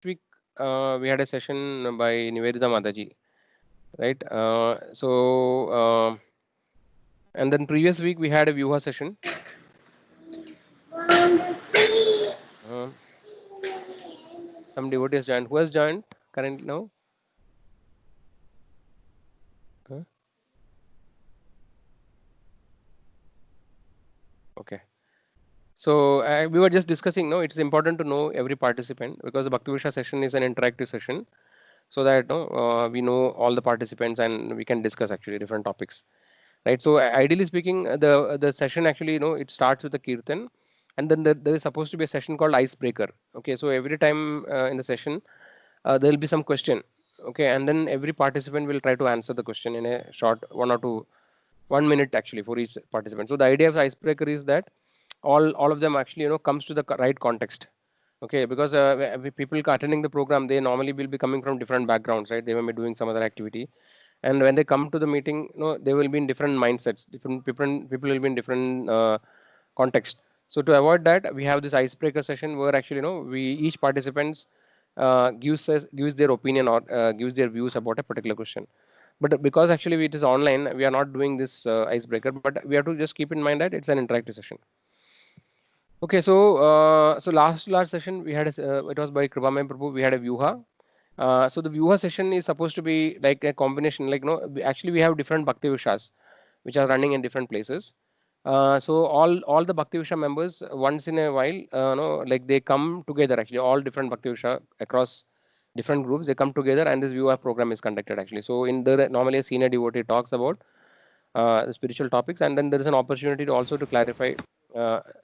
week we had a session by Nivedita Mataji, right? And then previous week we had a Vyuha session. Uh, some devotees joined. Who has joined currently now? Huh? Okay. So we were just discussing. No, it's important to know every participant because the Bhakti Visha session is an interactive session, so that no, we know all the participants and we can discuss actually different topics, right? So ideally speaking, the session actually, it starts with a kirtan, and then there is supposed to be a session called icebreaker. Okay, so every time in the session, there will be some question. Okay, and then every participant will try to answer the question in a short 1 minute actually for each participant. So the idea of the icebreaker is that all of them actually comes to the right context. Okay, because people attending the program, they normally will be coming from different backgrounds, right? They may be doing some other activity, and when they come to the meeting, they will be in different mindsets. Different people will be in different context. So to avoid that, we have this icebreaker session where actually we each participants gives their opinion or gives their views about a particular question. But because actually it is online, we are not doing this icebreaker, but we have to just keep in mind that it's an interactive session. Okay, so last session we had it was by Kripamay Prabhu. We had a Vyuha. So the Vyuha session is supposed to be like a combination. Like actually we have different Bhakti Vishas which are running in different places. So all the Bhakti Visha members once in a while, like they come together. Actually, all different Bhakti Visha across different groups, they come together, and this Vyuha program is conducted actually. So in the normally a senior devotee talks about the spiritual topics, and then there is an opportunity to also to clarify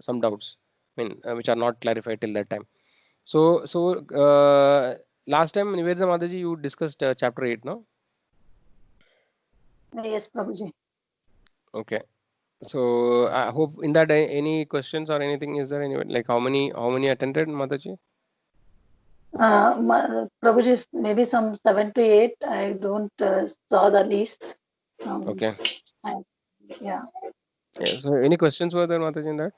some doubts, I mean, which are not clarified till that time. So last time Nivedita Mataji, you discussed chapter 8, no? Yes, Prabhuji. Okay. So I hope in that any questions or anything is there any like how many attended, Mataji? Prabhuji, maybe some 7 to 8. I don't saw the list. Okay. I, yeah. Yeah. So any questions were there, Mataji, in that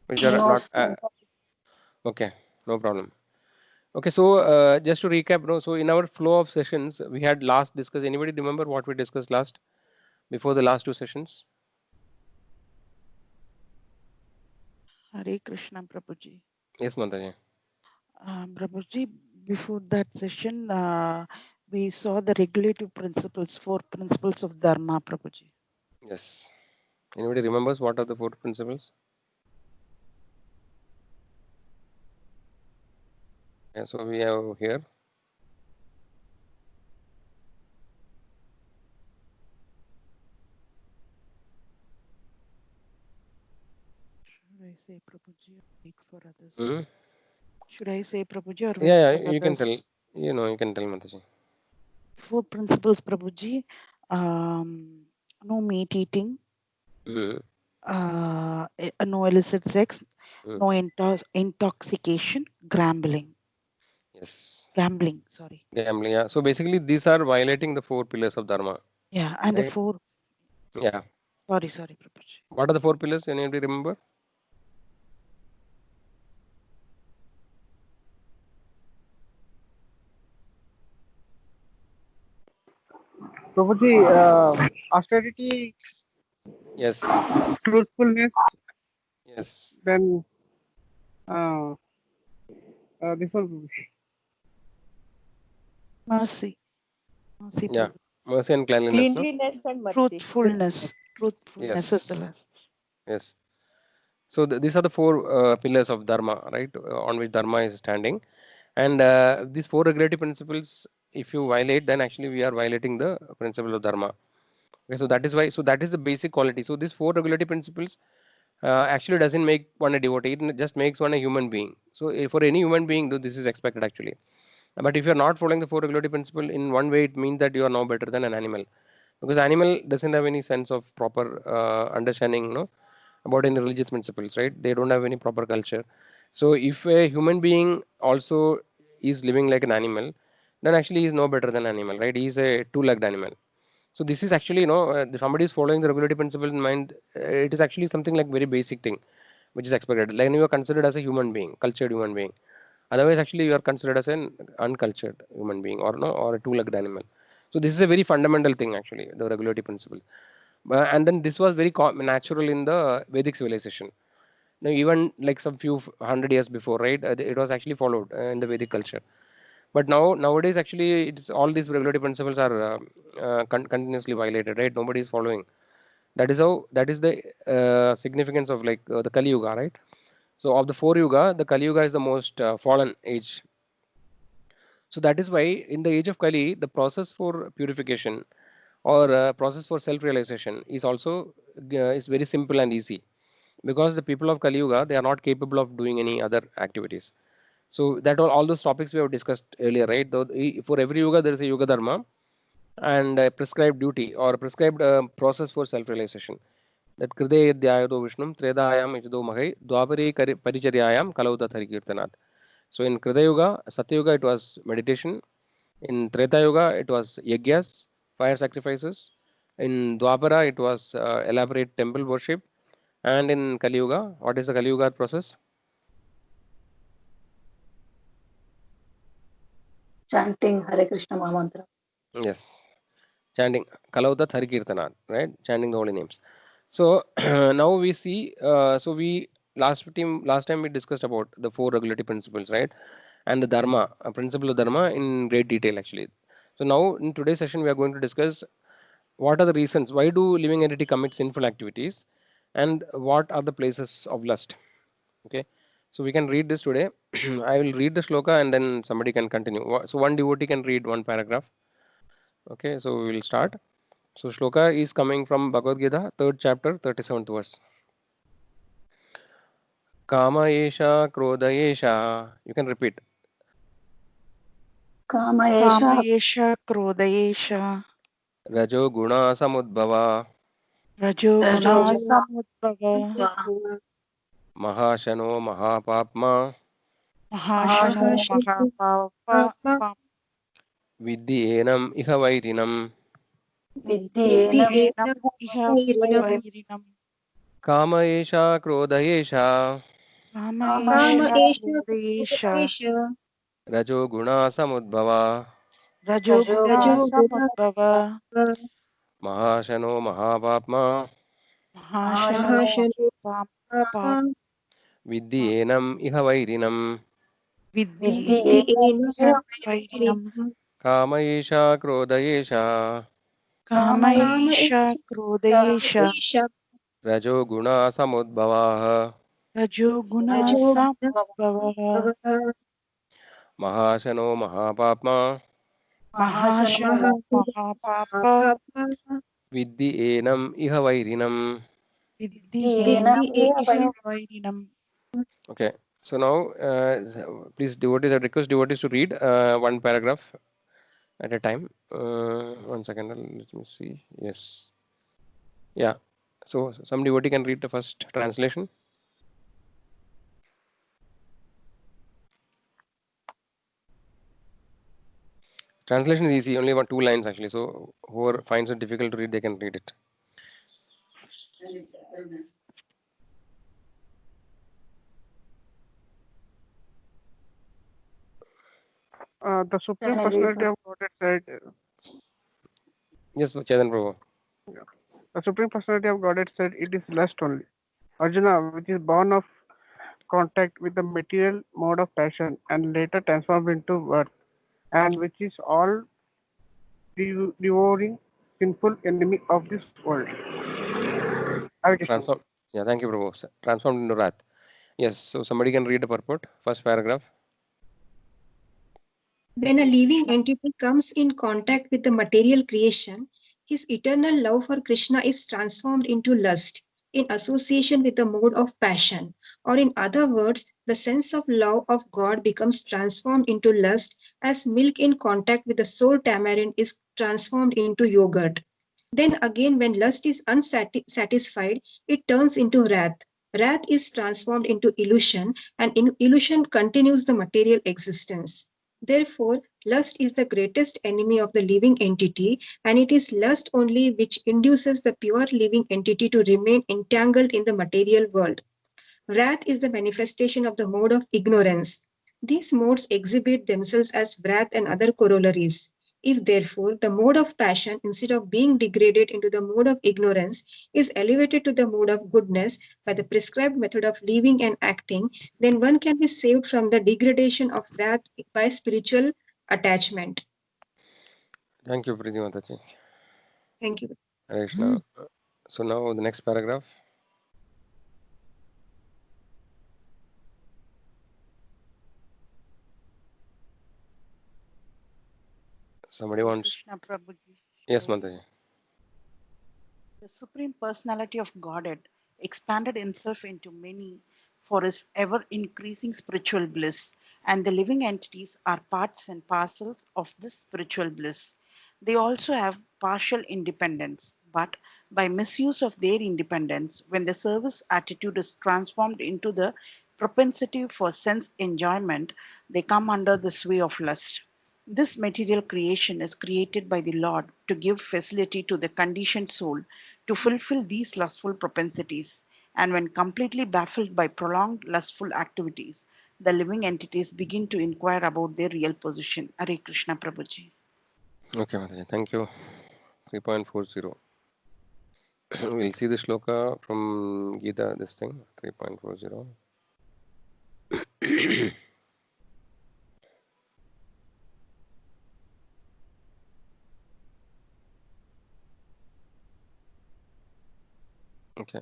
which are No, not okay? No problem. Okay. So just to recap, no. So in our flow of sessions, we had last discussed. Anybody remember what we discussed last before the last two sessions? Hare Krishna, Prabhuji. Yes, Mataji. Prabhuji, before that session, we saw the regulative principles, 4 principles of Dharma, Prabhuji. Yes. Anybody remembers what are the 4 principles? Yeah, so we have here. Should I say, Prabhuji, or wait for others? Hmm. Should I say, Prabhuji, or wait Yeah, for yeah, you can tell. others? You can tell, Mataji. 4 principles, Prabhuji. No meat eating, Mm, no illicit sex, mm. no intoxication, Yes. gambling, sorry. Gambling. Yeah. So basically, these are violating the 4 pillars of Dharma, Yeah, and the right? 4, Yeah. sorry, Prabhuji. What are the 4 pillars? Anybody remember? Prabhuji, austerity, Yes. truthfulness, Yes. then uh, this one, Mercy, Yeah. Prabhuji. Mercy and cleanliness, no? Cleanliness and mercy. Truthfulness is the Yes. last. Yes. So these are the 4 pillars of Dharma, right? On which Dharma is standing. And these 4 regulatory principles, if you violate, then actually we are violating the principle of Dharma. Okay, so that is why. So that is the basic quality. So these 4 regulatory principles actually doesn't make one a devotee. It just makes one a human being. So for any human being, though, this is expected actually. But if you are not following the 4 regulatory principle in one way, it means that you are no better than an animal, because animal doesn't have any sense of proper understanding, no, about any religious principles, right? They don't have any proper culture. So if a human being also is living like an animal, then actually he is no better than animal, right? He is a two-legged animal. So this is actually, if somebody is following the regulatory principle in mind, it is actually something like very basic thing which is expected. Like you are considered as a human being, cultured human being. Otherwise, actually, you are considered as an uncultured human being or no, or a two-legged animal. So this is a very fundamental thing, actually, the regulatory principle. And then this was very natural in the Vedic civilization. Now, even like some few hundred years before, right? It was actually followed in the Vedic culture. But nowadays, actually, it's all these regulatory principles are continuously violated, right? Nobody is following. That is how. That is the significance of like the Kali Yuga, right? So of the four yuga, the Kali Yuga is the most fallen age. So that is why in the age of Kali, the process for purification or process for self-realization is also is very simple and easy, because the people of Kali Yuga, they are not capable of doing any other activities. So that all those topics we have discussed earlier, right? For every yuga there is a yuga dharma and a prescribed duty or a prescribed process for self-realization. That Krideya Dhyayado Vishnum Tredayam Ichdo Mahai Dwapare Paricharyayam Kalaudat Harikirtanat. So in Krida Yuga, Satya Yuga, it was meditation. In Treta Yuga, it was yagyas, fire sacrifices. In Dwapara, it was elaborate temple worship. And in Kali Yuga, what is the Kali Yuga process? Chanting Hare Krishna Mahamantra. Yes, chanting Kalaudat Harikirtanat, right? Chanting the holy names. So now we see. So we last time we discussed about the four regulatory principles, right? And the dharma, a principle of dharma in great detail, actually. So now in today's session, we are going to discuss what are the reasons why do living entity commit sinful activities, and what are the places of lust. Okay, so we can read this today. I will read the shloka and then somebody can continue. So one devotee can read one paragraph. Okay, so we will start. So shloka is coming from Bhagavad Gita, 3rd chapter, 37th verse. Kama esha, krodha esha. You can repeat. Kama Esha Kamayesha, Krodayesha, Rajo guna samudbhava. Rajo Rajo Guna Samudbhava, Mahashano mahapapma. Mahashano Mahapapa, Vidhi enam iha vairinam. Vidyenam Vidyenam Iha Vairinam, Kama esha, krodha esha. Kamayesha, Krodayesha, Rajo guna samudbhava. Rajo Rajo Guna Samudbhava, Mahashano mahapapma. Mahashano Mahapapa, Vidhi enam iha vairinam. Vidyenam Iha Vairinam, Kama esha, krodha esha. Kamayesha, Krodayesha, Rajo guna samudbhava. Rajo Guna Samudbhava, Mahashano mahapapma. Mahashano Mahapapa, Vidhi enam iha vairinam. Vidyenam Iha Vairinam. Okay. So now, please devotees, I request devotees to read one paragraph at a time. 1 second. Let me see. Yes. Yeah. So some devotee can read the first translation. Translation is easy, only 2 lines actually. So whoever finds it difficult to read, they can read it. The Supreme Can I read Personality of Godhead said, Yes, Chetan Prabhu. the Supreme Personality of Godhead said, it is lust only. Arjuna, which is born of contact with the material mode of passion and later transformed into birth, and which is all devouring, sinful enemy of this world. Hare Krishna. Transform. Yeah, thank you, Prabhu. Transformed into wrath. Yes. So somebody can read the purport. First paragraph. When a living entity comes in contact with the material creation, his eternal love for Krishna is transformed into lust in association with the mode of passion. Or in other words, the sense of love of God becomes transformed into lust as milk in contact with the sour tamarind is transformed into yogurt. Then again, when lust is unsatisfied, it turns into wrath. Wrath is transformed into illusion, and illusion continues the material existence. Therefore, lust is the greatest enemy of the living entity, and it is lust only which induces the pure living entity to remain entangled in the material world. Wrath is the manifestation of the mode of ignorance. These modes exhibit themselves as wrath and other corollaries. If therefore the mode of passion, instead of being degraded into the mode of ignorance, is elevated to the mode of goodness by the prescribed method of living and acting, then one can be saved from the degradation of wrath by spiritual attachment. Thank you, Preeti Mataji. Thank you. Hare Krishna. So now the next paragraph. Somebody wants. Krishna Prabhuji. Yes, Mataji. The Supreme Personality of Godhead expanded himself into many for his ever increasing spiritual bliss, and the living entities are parts and parcels of this spiritual bliss. They also have partial independence, but by misuse of their independence, when the service attitude is transformed into the propensity for sense enjoyment, they come under the sway of lust. This material creation is created by the Lord to give facility to the conditioned soul to fulfill these lustful propensities. And when completely baffled by prolonged lustful activities, the living entities begin to inquire about their real position. Hare Krishna Prabhuji. Okay, Mataji. Thank you. 3.40. We'll see the shloka from Gita, this thing, 3.40. Okay.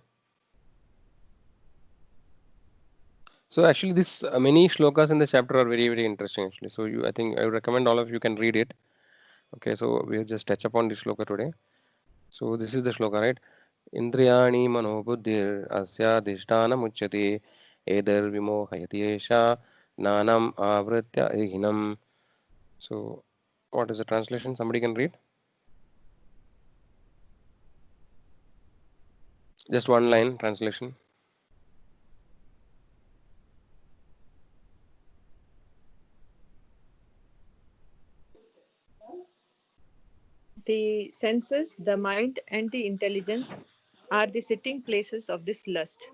So actually, this many shlokas in the chapter are very, very interesting. Actually, so I think I would recommend all of you can read it. Okay, so we'll just touch upon this shloka today. So this is the shloka, right? Indriyani manobuddhir asya dhishtana muchyate eder vimohayati esha nanam avritya ehinam. So what is the translation? Somebody can read? Just one line translation. The senses, the mind, and the intelligence are the sitting places of this lust.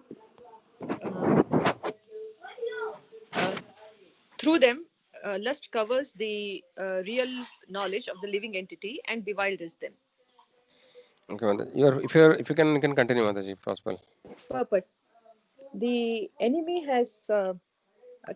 Through them, lust covers the real knowledge of the living entity and bewilders them. Okay, if you can continue, Mataji, if possible. Purport. The enemy has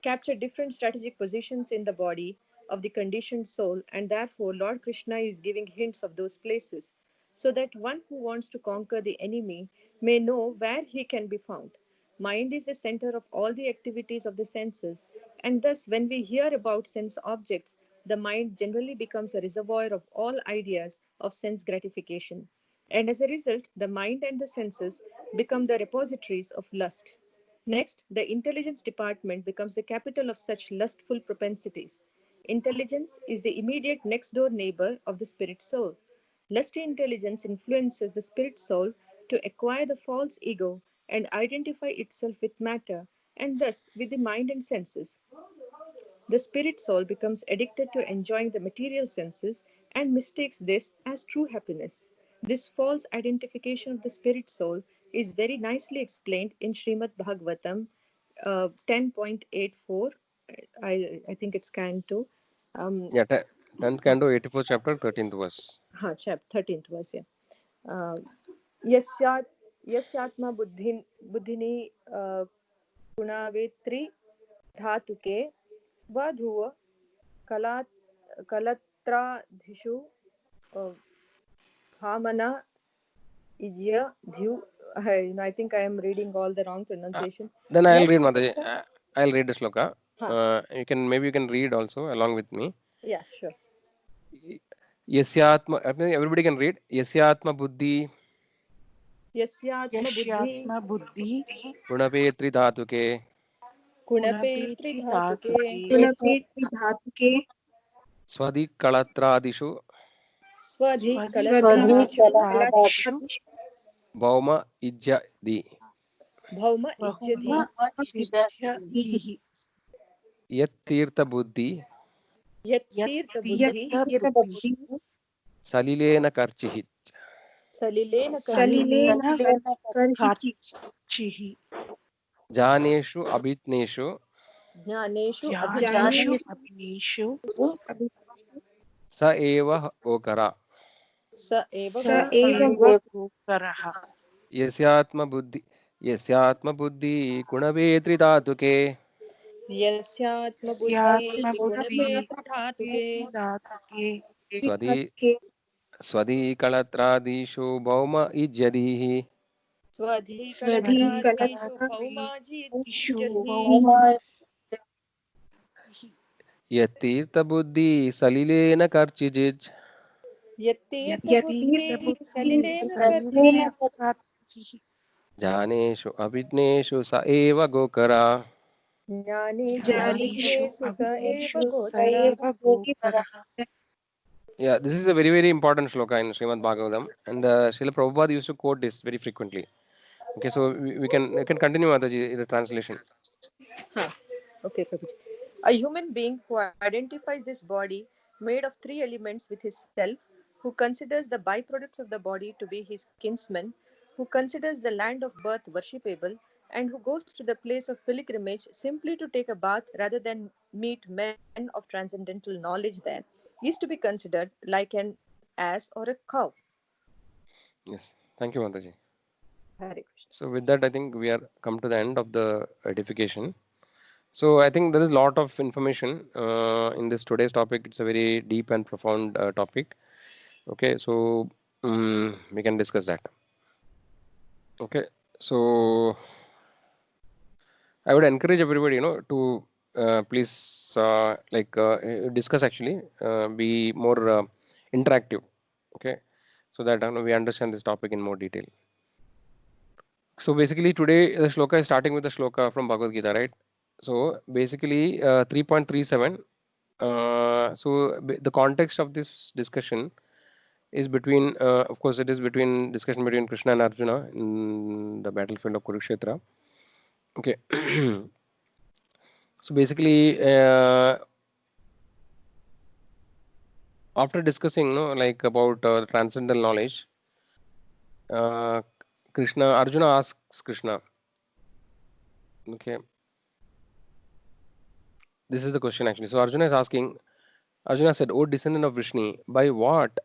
captured different strategic positions in the body of the conditioned soul, and therefore Lord Krishna is giving hints of those places so that one who wants to conquer the enemy may know where he can be found. Mind is the center of all the activities of the senses, and thus, when we hear about sense objects, the mind generally becomes a reservoir of all ideas of sense gratification. And as a result, the mind and the senses become the repositories of lust. Next, the intelligence department becomes the capital of such lustful propensities. Intelligence is the immediate next door neighbor of the spirit soul. Lusty intelligence influences the spirit soul to acquire the false ego and identify itself with matter and thus with the mind and senses. The spirit soul becomes addicted to enjoying the material senses and mistakes this as true happiness. This false identification of the spirit soul is very nicely explained in Srimad Bhagavatam 10.84. I think it's can 2. Yeah, 10th canto, 84th chapter, 13th verse. Chapter 13th verse, yeah. यस्यात् यस्यात्मा बुद्धिनी गुणावेत्री धातुके स्वधुव कलत्रादिषु भामना ijya dhyu. I think I am reading all the wrong pronunciation. Then I'll read, Mataji. I'll read the shloka. Maybe you can read also along with me. Yeah, sure. Yasyatma, everybody can read. Yasyatma buddhi Yashyatma buddhi gunapetri dhatuke Kunapetri dhatuke Kunapetri dhatuke swadi kalatradishu swadhi Swadhi kalatradishu bhauma ijyadi bhauma ijyadhi vidyadhihi yat tirtha buddhi yattirtha buddhi salilena karchihit salilena karchihi janeshu abhitneshu Jnaneshu Jnaneshu abhineshu abhineshu Sa eva gokara. sa eva sa gokara. eva gokaraha. यस्यात्म बुद्धि गुणवेत्री धातुके Yasyatma buddhi Yasyatma buddhi gunapetri dhatuke dhatuke स्वदी स्वदी कलत्रादिषु भौम इज्यदीः swadhikalatradisu bhaumaji ishu jadhi यत्तीर्थबुद्धि सलिलेन कर्चिजिज् yatirtha yatirtha buddhi buddhi salilena salilena karchijit karchihi. ज्ञानेषु अभिज्ञेषु स एव गोकरा. jnaneshu Jnaneshu abhijnesu sa eva abhineshu sa gokara. eva gokaraha. Yeah, this is a very, very important shloka in Srimad Bhagavatam, and Srila Prabhupada used to quote this very frequently. Okay, so we can continue Mataji, the translation. Huh. Okay, Prabhuji. A human being who identifies this body made of three elements with his self, who considers the byproducts of the body to be his kinsmen, who considers the land of birth worshipable, and who goes to the place of pilgrimage simply to take a bath rather than meet men of transcendental knowledge there, is to be considered like an ass or a cow. Yes, thank you, Mataji. Hare Krishna. So with that, I think we are come to the end of the edification. So I think there is a lot of information in this today's topic. It's a very deep and profound topic. Okay, so we can discuss that. Okay, so I would encourage everybody, to please discuss actually, be more interactive. Okay, so that we understand this topic in more detail. So basically today the shloka is starting with the shloka from Bhagavad Gita, right? So basically 3.37. The context of this discussion is between, of course, it is between discussion between Krishna and Arjuna in the battlefield of Kurukshetra. Okay. So basically, after discussing, about the transcendental knowledge, Arjuna asks Krishna. Okay. This is the question actually. So Arjuna is asking. Arjuna said, "O descendant of Vrishni, by what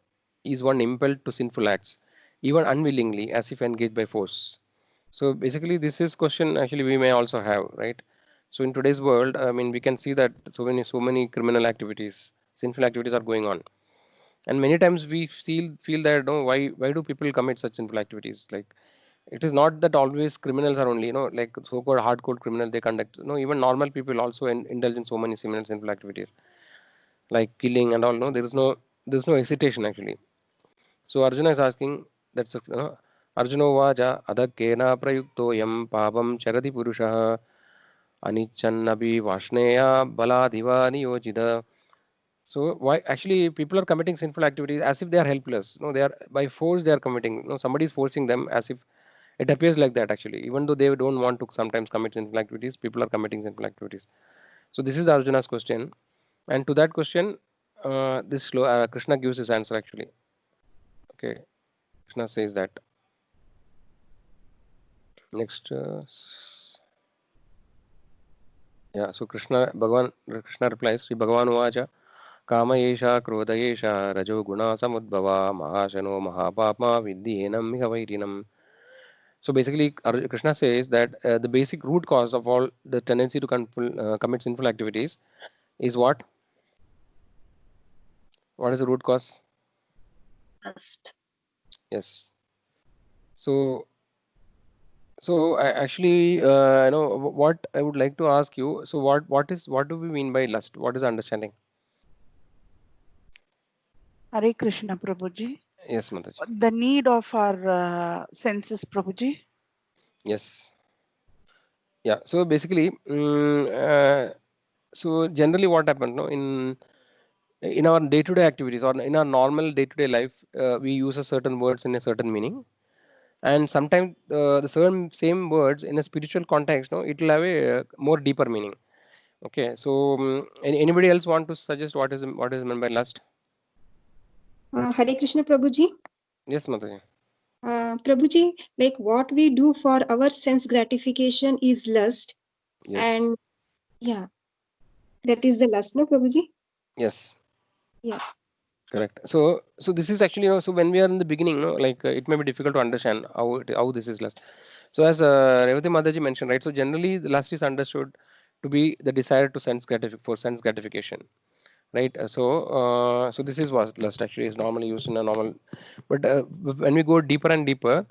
is one impelled to sinful acts, even unwillingly, as if engaged by force?" So basically, this is question actually we may also have, right? So in today's world, I mean, we can see that so many criminal activities, sinful activities are going on, and many times we feel that why do people commit such sinful activities? Like it is not that always criminals are only like so-called hardcore criminal they conduct. No, even normal people also indulge in so many similar sinful activities like killing and all. No, there's no hesitation actually. So Arjuna is asking, that's Arjuna vaja adakena prayukto yam pabam charati purusha anichannabi vashneya baladiva niyojida. So why actually people are committing sinful activities as if they are helpless? No, they are by force they are committing. No, somebody is forcing them as if it appears like that actually. Even though they don't want to sometimes commit sinful activities, people are committing sinful activities. So this is Arjuna's question, and to that question, Krishna gives his answer actually. Okay, Krishna says that. Next, yeah. So Krishna replies, Sri Bhagavan Uvacha, Kama Yesha, Krodha Yesha, Rajo Guna Samudbhava, Mahashano Mahapapma Vidyenam Mihavairinam. So basically, Krishna says that the basic root cause of all the tendency to commit sinful activities is what? What is the root cause? Lust. Yes. So actually, what I would like to ask you. So what do we mean by lust? What is understanding? Hare Krishna, Prabhuji. Yes, Mataji. The need of our senses, Prabhuji. Yes. Yeah. So basically, so generally, what happens? No, in our day-to-day activities or in our normal day-to-day life, we use a certain words in a certain meaning, and sometimes the same words in a spiritual context, no, it will have a more deeper meaning. Okay. So anybody else want to suggest what is meant by lust? Hare Krishna Prabhuji. Yes, Mataji. Prabhuji, like what we do for our sense gratification is lust. Yes. And yeah, That is the lust, no, Prabhuji? Yes. Yeah. Correct. So this is actually, so when we are in the beginning, like it may be difficult to understand how this is lust. So as Revati Mataji mentioned, right? So generally, the lust is understood to be the desire to sense gratification, right? So this is what lust actually is normally used in a normal. But when we go deeper and deeper,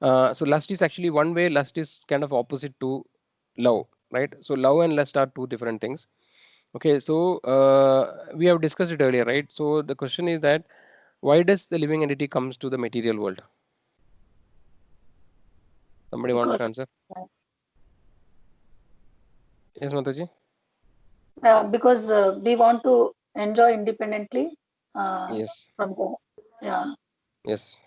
so lust is actually one way. Lust is kind of opposite to love, right? So love and lust are two different things. Okay, so we have discussed it earlier, right? So the question is that why does the living entity comes to the material world? Somebody wants to Because answer? Yes, Mataji? because we want to enjoy independently Yes, from the, yeah, yes.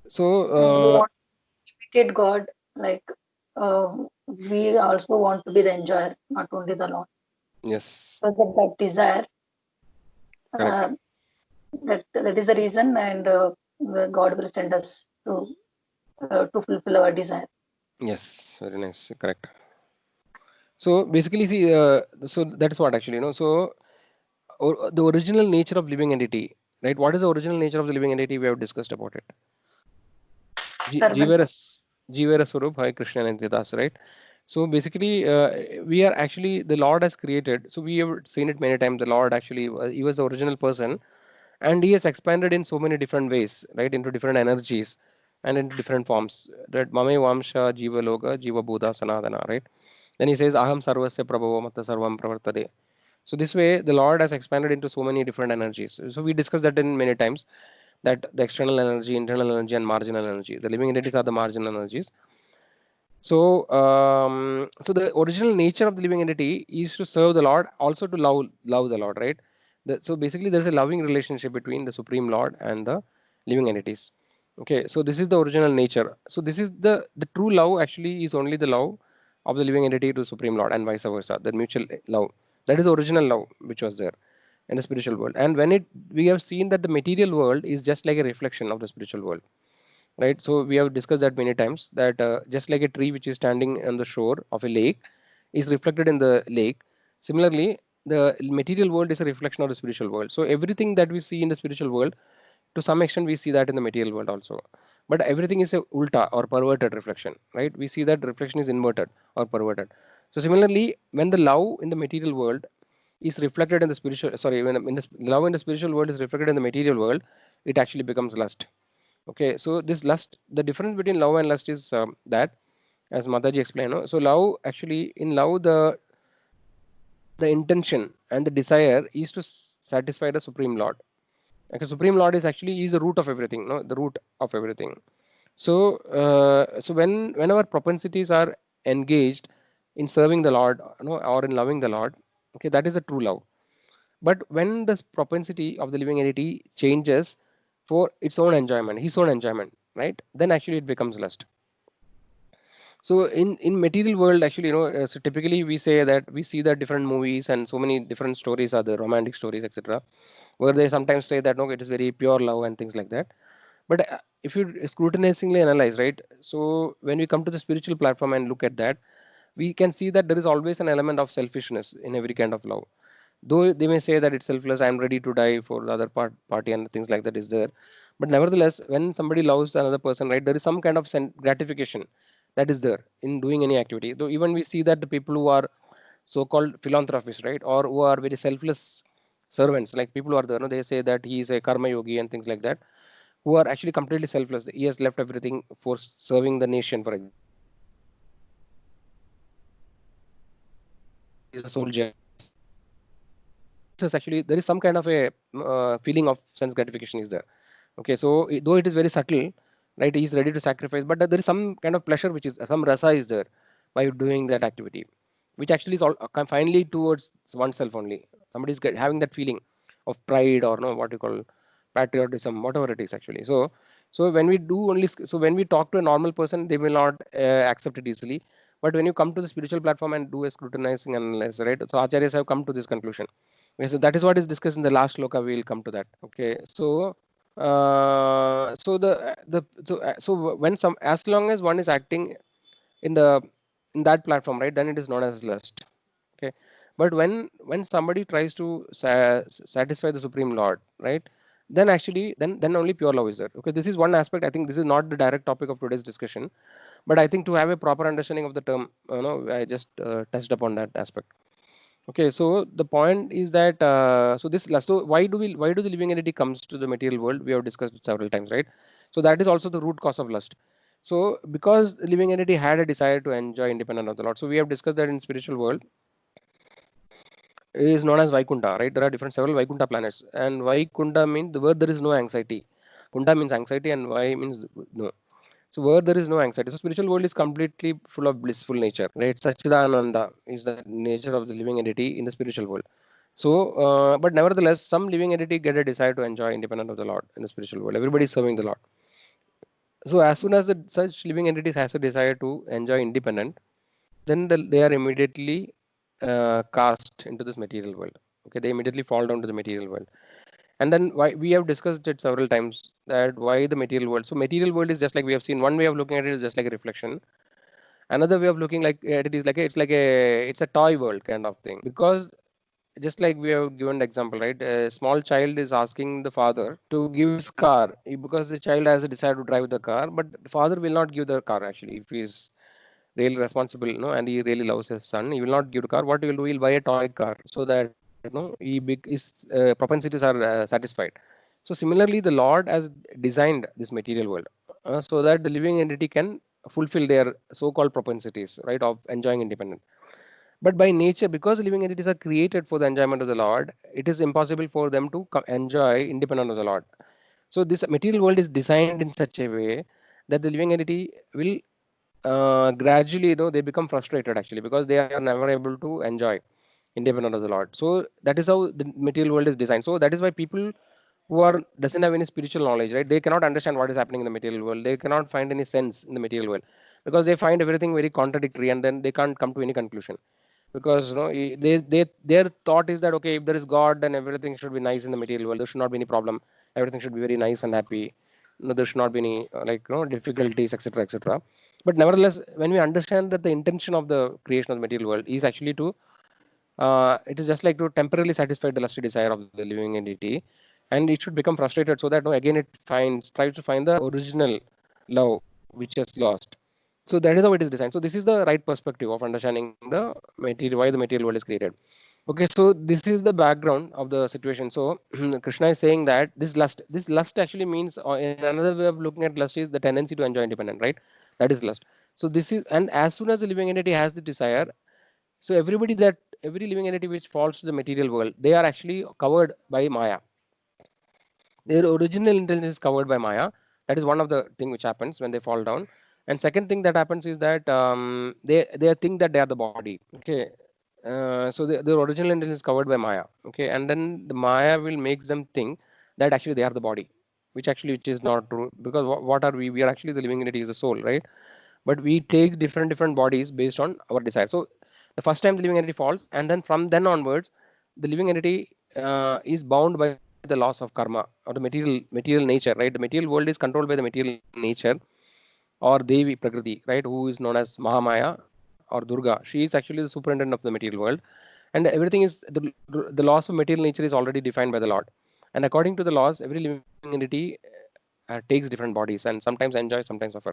So and we want to imitate God. Like we also want to be the enjoyer, not only the Lord. yes, So that desire, correct. uh, that is the reason, and God will send us to fulfill our desire. Yes, very nice, correct. So basically, see, so that's what actually, So the original nature of living entity, right? What is the original nature of the living entity? We have discussed about it. Servant. Jivera Swarup, Hare Krishna and Das, right? So basically, we are actually, the Lord has created. So we have seen it many times. The Lord actually, he was the original person, and he has expanded in so many different ways, right, into different energies and into different forms. That Mame Vamsha Jiva Loka Jiva Buddha Sanadana, right? Then he says Aham Sarvasya Prabhavo Matta Sarvam Pravartade. So this way, the Lord has expanded into so many different energies. So we discussed that in many times, that the external energy, internal energy, and marginal energy. The living entities are the marginal energies. So the original nature of the living entity is to serve the Lord, also to love the Lord, right? So basically, there's a loving relationship between the Supreme Lord and the living entities. Okay, so this is the original nature. So this is the true love actually is only the love of the living entity to Supreme Lord and vice versa, the mutual love. That is the original love which was there in the spiritual world. And when we have seen that the material world is just like a reflection of the spiritual world, right? So we have discussed that many times, that just like a tree which is standing on the shore of a lake is reflected in the lake, similarly the material world is a reflection of the spiritual world. So everything that we see in the spiritual world, to some extent we see that in the material world also, but everything is a ulta or perverted reflection, right? We see that reflection is inverted or perverted. So similarly, when the love in the material world is reflected in the spiritual, sorry, when in the love in the spiritual world is reflected in the material world, it actually becomes lust. Okay, so this lust, the difference between love and lust is that, as Mataji explained, no? So love, actually, in love, the intention and the desire is to satisfy the Supreme Lord. Okay, Supreme Lord is actually is the root of everything, no, the root of everything. So, so when our propensities are engaged in serving the Lord, or in loving the Lord, okay, that is a true love. But when this propensity of the living entity changes for its own enjoyment, his own enjoyment, right, then actually it becomes lust. So in material world, actually, so typically we say that we see that different movies and so many different stories are the romantic stories, etc., where they sometimes say that no, it is very pure love and things like that. But if you scrutinizingly analyze, right, so when we come to the spiritual platform and look at that, we can see that there is always an element of selfishness in every kind of love. Though they may say that it's selfless, I'm ready to die for the other party and things like that is there, but nevertheless, when somebody loves another person, right, there is some kind of gratification that is there in doing any activity. Though even we see that the people who are so-called philanthropists, right, or who are very selfless servants, like people who are there, they say that he is a karma yogi and things like that, who are actually completely selfless. He has left everything for serving the nation, for example. He is a soldier. Is actually there is some kind of a feeling of sense gratification is there. Okay, so though it is very subtle, right, he is ready to sacrifice, but there is some kind of pleasure which is some rasa is there by doing that activity, which actually is all finally towards oneself only. Somebody is having that feeling of pride, or no, what you call patriotism, whatever it is actually. So when we do only, so when we talk to a normal person, they will not accept it easily. But when you come to the spiritual platform and do a scrutinizing analysis, right? So acharyas have come to this conclusion. Okay, so that is what is discussed in the last shloka. We will come to that. Okay, so so when some, as long as one is acting in the in that platform, right, then it is known as lust. Okay, But when somebody tries to satisfy the Supreme Lord, right? Then actually, then only pure love is there. Okay, this is one aspect. I think this is not the direct topic of today's discussion, but I think to have a proper understanding of the term, I just touched upon that aspect. Okay, so the point is that so this lust. So why do the living entity comes to the material world? We have discussed it several times, right? So that is also the root cause of lust. So because the living entity had a desire to enjoy independent of the Lord. So we have discussed that in spiritual world is known as Vaikunta, right? There are different several Vaikunta planets, and Vaikunta means the word there is no anxiety. Kunta means anxiety, and Vai means no. So where there is no anxiety. So spiritual world is completely full of blissful nature, right? Sachidananda is the nature of the living entity in the spiritual world. So, but nevertheless, some living entity get a desire to enjoy independent of the Lord in the spiritual world. Everybody is serving the Lord. So as soon as such living entities has a desire to enjoy independent, then they are immediately cast into this material world. Okay, they immediately fall down to the material world. And then why we have discussed it several times that why the material world. So material world is just like we have seen. One way of looking at it is just like a reflection. Another way of looking like at it is like it's a toy world kind of thing. Because just like we have given the example, right? A small child is asking the father to give his car because the child has a desire to drive the car, but the father will not give the car actually if he is really responsible, and he really loves his son. He will not give the car. What he will do, he'll buy a toy car so that his propensities are satisfied. So similarly, the Lord has designed this material world so that the living entity can fulfill their so-called propensities, right, of enjoying independence. But by nature, because living entities are created for the enjoyment of the Lord, it is impossible for them to enjoy independent of the Lord. So this material world is designed in such a way that the living entity will gradually, they become frustrated actually because they are never able to enjoy independent of the Lord. So that is how the material world is designed. So that is why people who are doesn't have any spiritual knowledge, right? They cannot understand what is happening in the material world. They cannot find any sense in the material world because they find everything very contradictory, and then they can't come to any conclusion because their thought is that okay, if there is God, then everything should be nice in the material world. There should not be any problem. Everything should be very nice and happy. There should not be any difficulties, etc., etc. But nevertheless, when we understand that the intention of the creation of the material world is actually to it is just like to temporarily satisfy the lusty desire of the living entity, and it should become frustrated so that again it tries to find the original love which is lost. So that is how it is designed. So this is the right perspective of understanding the material, why the material world is created. Okay, so this is the background of the situation. So Krishna is saying that this lust actually means, in another way of looking at lust is the tendency to enjoy independence, right? That is lust. So this is, and as soon as the living entity has the desire, so every living entity which falls to the material world, they are actually covered by Maya. Their original intelligence is covered by Maya. That is one of the thing which happens when they fall down. And second thing that happens is that they think that they are the body. Okay, so their original intelligence is covered by Maya. Okay, and then the Maya will make them think that actually they are the body, which is not true, because what are we? We are actually the living entity is the soul, right? But we take different bodies based on our desire. So the first time the living entity falls, and then from then onwards, the living entity is bound by the laws of karma or the material nature, right? The material world is controlled by the material nature or Devi Prakriti, right? Who is known as Mahamaya or Durga. She is actually the superintendent of the material world, and everything is the laws of material nature is already defined by the Lord. And according to the laws, every living entity takes different bodies and sometimes enjoy, sometimes suffer.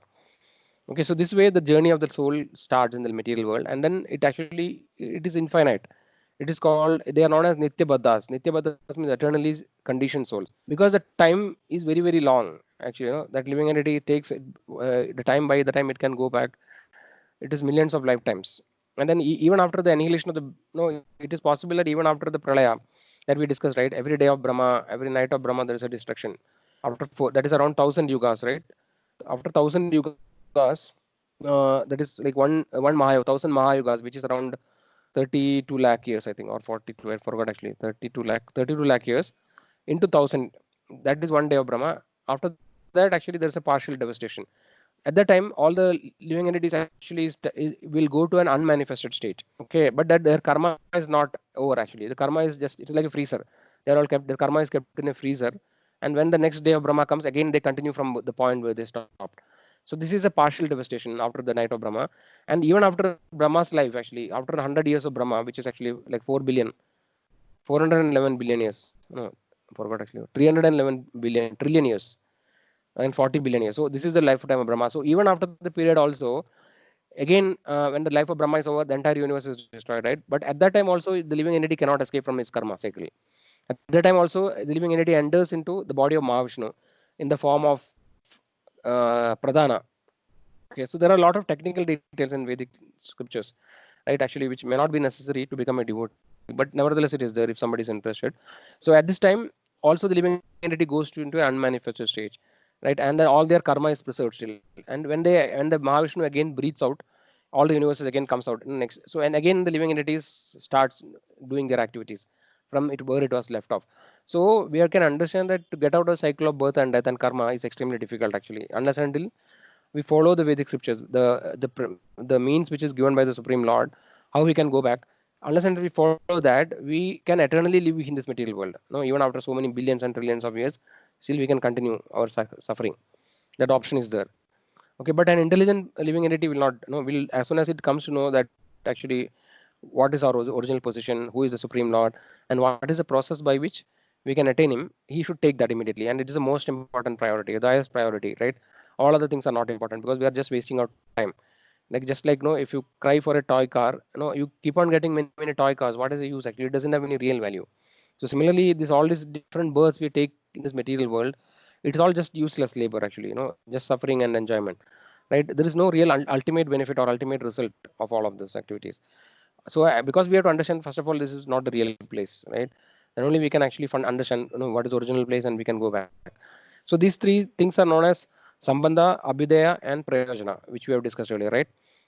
Okay, so this way the journey of the soul starts in the material world, and then it is infinite. It is called, they are known as Nitya Baddhas. Nitya Baddhas means eternally conditioned soul, because the time is very long. Actually, that living entity takes the time. By the time it can go back, it is millions of lifetimes. And then even after the annihilation of the, no, it is possible that even after the pralaya that we discussed, right? Every day of Brahma, every night of Brahma, there is a destruction. After that is around 1,000 yugas, right? After 1,000 yugas, that is like one Mahayuga, 1,000 Mahayugas, which is around 32 lakh years, I think, or 42. I forgot actually. 32 lakh years into 1,000. That is one day of Brahma. After that, actually, there is a partial devastation. At that time, all the living entities actually will go to an unmanifested state. Okay, but that their karma is not over. Actually, the karma is just, it's like a freezer. They're all kept. The karma is kept in a freezer, and when the next day of Brahma comes, again they continue from the point where they stopped. So this is a partial devastation after the night of Brahma, and even after Brahma's life, actually after 100 years of Brahma, which is actually like 4 billion, 411 billion years. No, I forgot actually 311 billion trillion years and 40 billion years. So this is the lifetime of Brahma. So even after the period also, again, when the life of Brahma is over, the entire universe is destroyed, right? But at that time also, the living entity cannot escape from his karma cycle. At that time also, the living entity enters into the body of Mahavishnu in the form of Pradhana. Okay, so there are a lot of technical details in Vedic scriptures, right? Actually, which may not be necessary to become a devotee, but nevertheless, it is there if somebody is interested. So at this time, also the living entity goes into an unmanifested stage, right? And then all their karma is preserved still. And when the Mahavishnu again breathes out, all the universes again comes out next. So and again the living entities starts doing their activities from it where it was left off. So we can understand that to get out of the cycle of birth and death and karma is extremely difficult actually, unless until we follow the Vedic scriptures, the means which is given by the Supreme Lord, how we can go back. Unless until we follow that, we can eternally live in this material world. No, even after so many billions and trillions of years, still we can continue our suffering. That option is there. Okay, but an intelligent living entity will not. No, will as soon as it comes to know that actually what is our original position, who is the Supreme Lord, and what is the process by which we can attain him, he should take that immediately. And it is the most important priority, the highest priority, right? All other things are not important because we are just wasting our time. Like just like no, if you cry for a toy car, no, you keep on getting many toy cars. What is the use? Actually, it doesn't have any real value. So similarly, this all these different births we take in this material world, it's all just useless labor actually. Just suffering and enjoyment, right? There is no real ultimate benefit or ultimate result of all of these activities. So because we have to understand first of all, this is not the real place, right? Then only we can actually understand what is original place and we can go back. So these three things are known as Sambandha, Abhidheya, and Prayojana, which we have discussed earlier, right?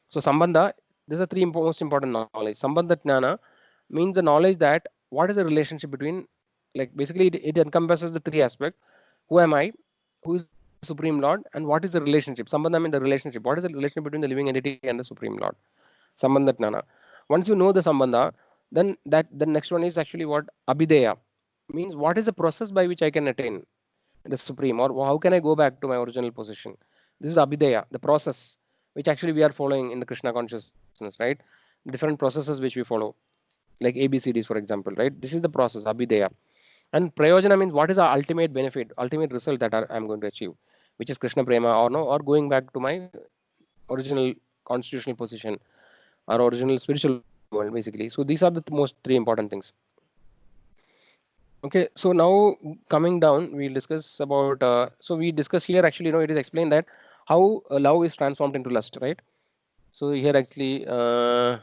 So Sambandha, these are three most important knowledge. Sambandha Jnana means the knowledge that what is the relationship between, like basically it encompasses the three aspects. Who am I? Who is the Supreme Lord? And what is the relationship? Sambandha means the relationship. What is the relationship between the living entity and the Supreme Lord? Sambandha Jnana. Once you know the Sambandha, then the next one is actually what Abhidheya means. What is the process by which I can attain the Supreme, or how can I go back to my original position? This is Abhidheya, the process which actually we are following in the Krishna consciousness, right? Different processes which we follow, like ABCDs, for example, right? This is the process, Abhidheya. And Prayojana means what is the ultimate benefit, ultimate result that I'm going to achieve, which is Krishna Prema or no, or going back to my original constitutional position or original spiritual world, basically. So these are the most three important things. Okay, so now coming down, we'll discuss about, so we discuss here actually, it is explained that how love is transformed into lust, right? So here actually, other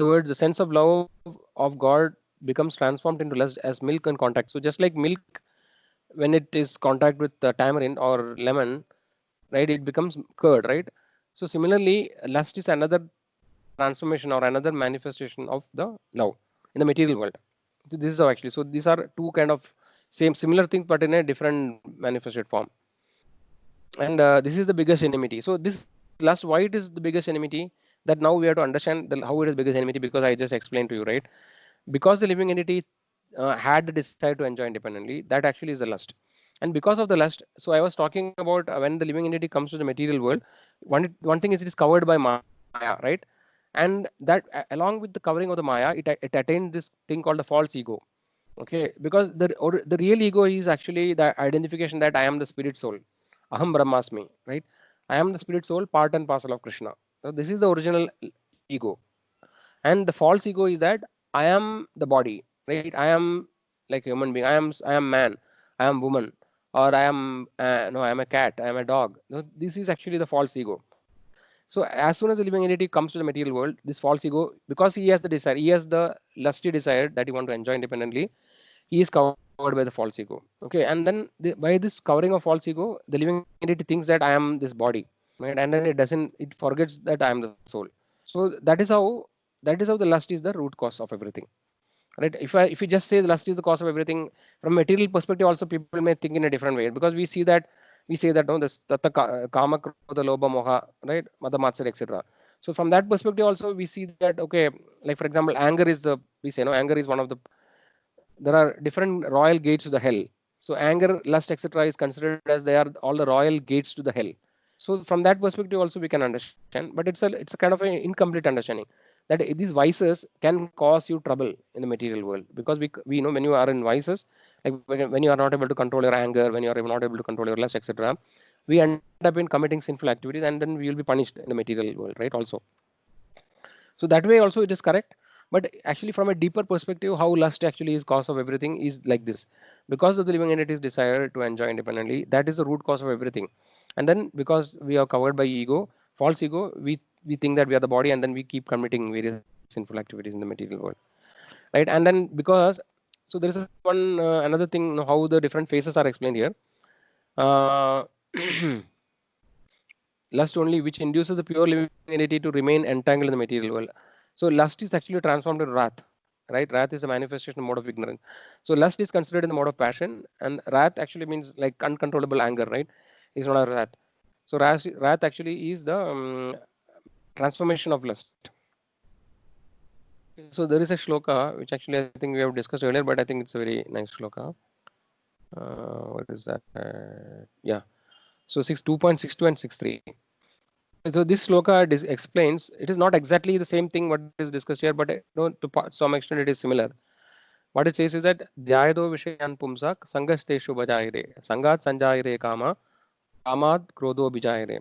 words, the sense of love of God becomes transformed into lust as milk in contact. So just like milk, when it is contact with tamarind or lemon, right, it becomes curd, right? So similarly, lust is another transformation or another manifestation of the love in the material world. So this is how actually. So these are two kind of similar things, but in a different manifested form. And this is the biggest enmity. So this lust, why it is the biggest enmity? That now we have to understand how it is biggest enmity, because I just explained to you, right? Because the living entity had the desire to enjoy independently, that actually is the lust. And because of the lust, so I was talking about when the living entity comes to the material world, one thing is it is covered by Maya, right? And that along with the covering of the Maya, it attains this thing called the false ego. Okay, because the real ego is actually the identification that I am the spirit soul, Aham Brahmasmi, right? I am the spirit soul, part and parcel of Krishna. So this is the original ego, and the false ego is that I am the body, right? I am like a human being. I am man. I am woman, or I am no, I am a cat. I am a dog. No, this is actually the false ego. So as soon as the living entity comes to the material world, this false ego, because he has the desire, he has the lusty desire that he want to enjoy independently, he is covered by the false ego. Okay, and then by this covering of false ego, the living entity thinks that I am this body, right? And then it forgets that I am the soul. So that is how the lust is the root cause of everything, right? If you just say the lust is the cause of everything, from material perspective also people may think in a different way, because we say that no, this tata kama krodha lobha moha, right, mada matsar, etc. So from that perspective also we see that, okay, like for example, anger is anger is one of the, there are different royal gates to the hell. So anger, lust, etc. is considered as they are all the royal gates to the hell. So from that perspective also we can understand, but it's a kind of an incomplete understanding that these vices can cause you trouble in the material world, because we know when you are in vices, like when you are not able to control your anger, when you are not able to control your lust, etc., we end up in committing sinful activities, and then we will be punished in the material world, right? Also, so that way also it is correct. But actually from a deeper perspective, how lust actually is cause of everything is like this: because of the living entity's desire to enjoy independently, that is the root cause of everything. And then because we are covered by ego, false ego, we think that we are the body, and then we keep committing various sinful activities in the material world, right? And then because, so there is one another thing, how the different phases are explained here. uh, Lust only, which induces the pure living entity to remain entangled in the material world. So lust is actually transformed into wrath, right? Wrath is a manifestation mode of ignorance. So lust is considered in the mode of passion, and wrath actually means like uncontrollable anger, right? Is not a wrath. So wrath actually is the transformation of lust. So there is a shloka which actually I think we have discussed earlier, but I think it's a very nice shloka. What is that? Yeah. So 2.62 and 6.3. So this sloka explains, it is not exactly the same thing what is discussed here, but to some extent it is similar. What it says is that Dhyayado Vishayan Pumsak Sangasteshu Bajayire Sangat Sanjayire Kama Kamad Krodho Bijayire.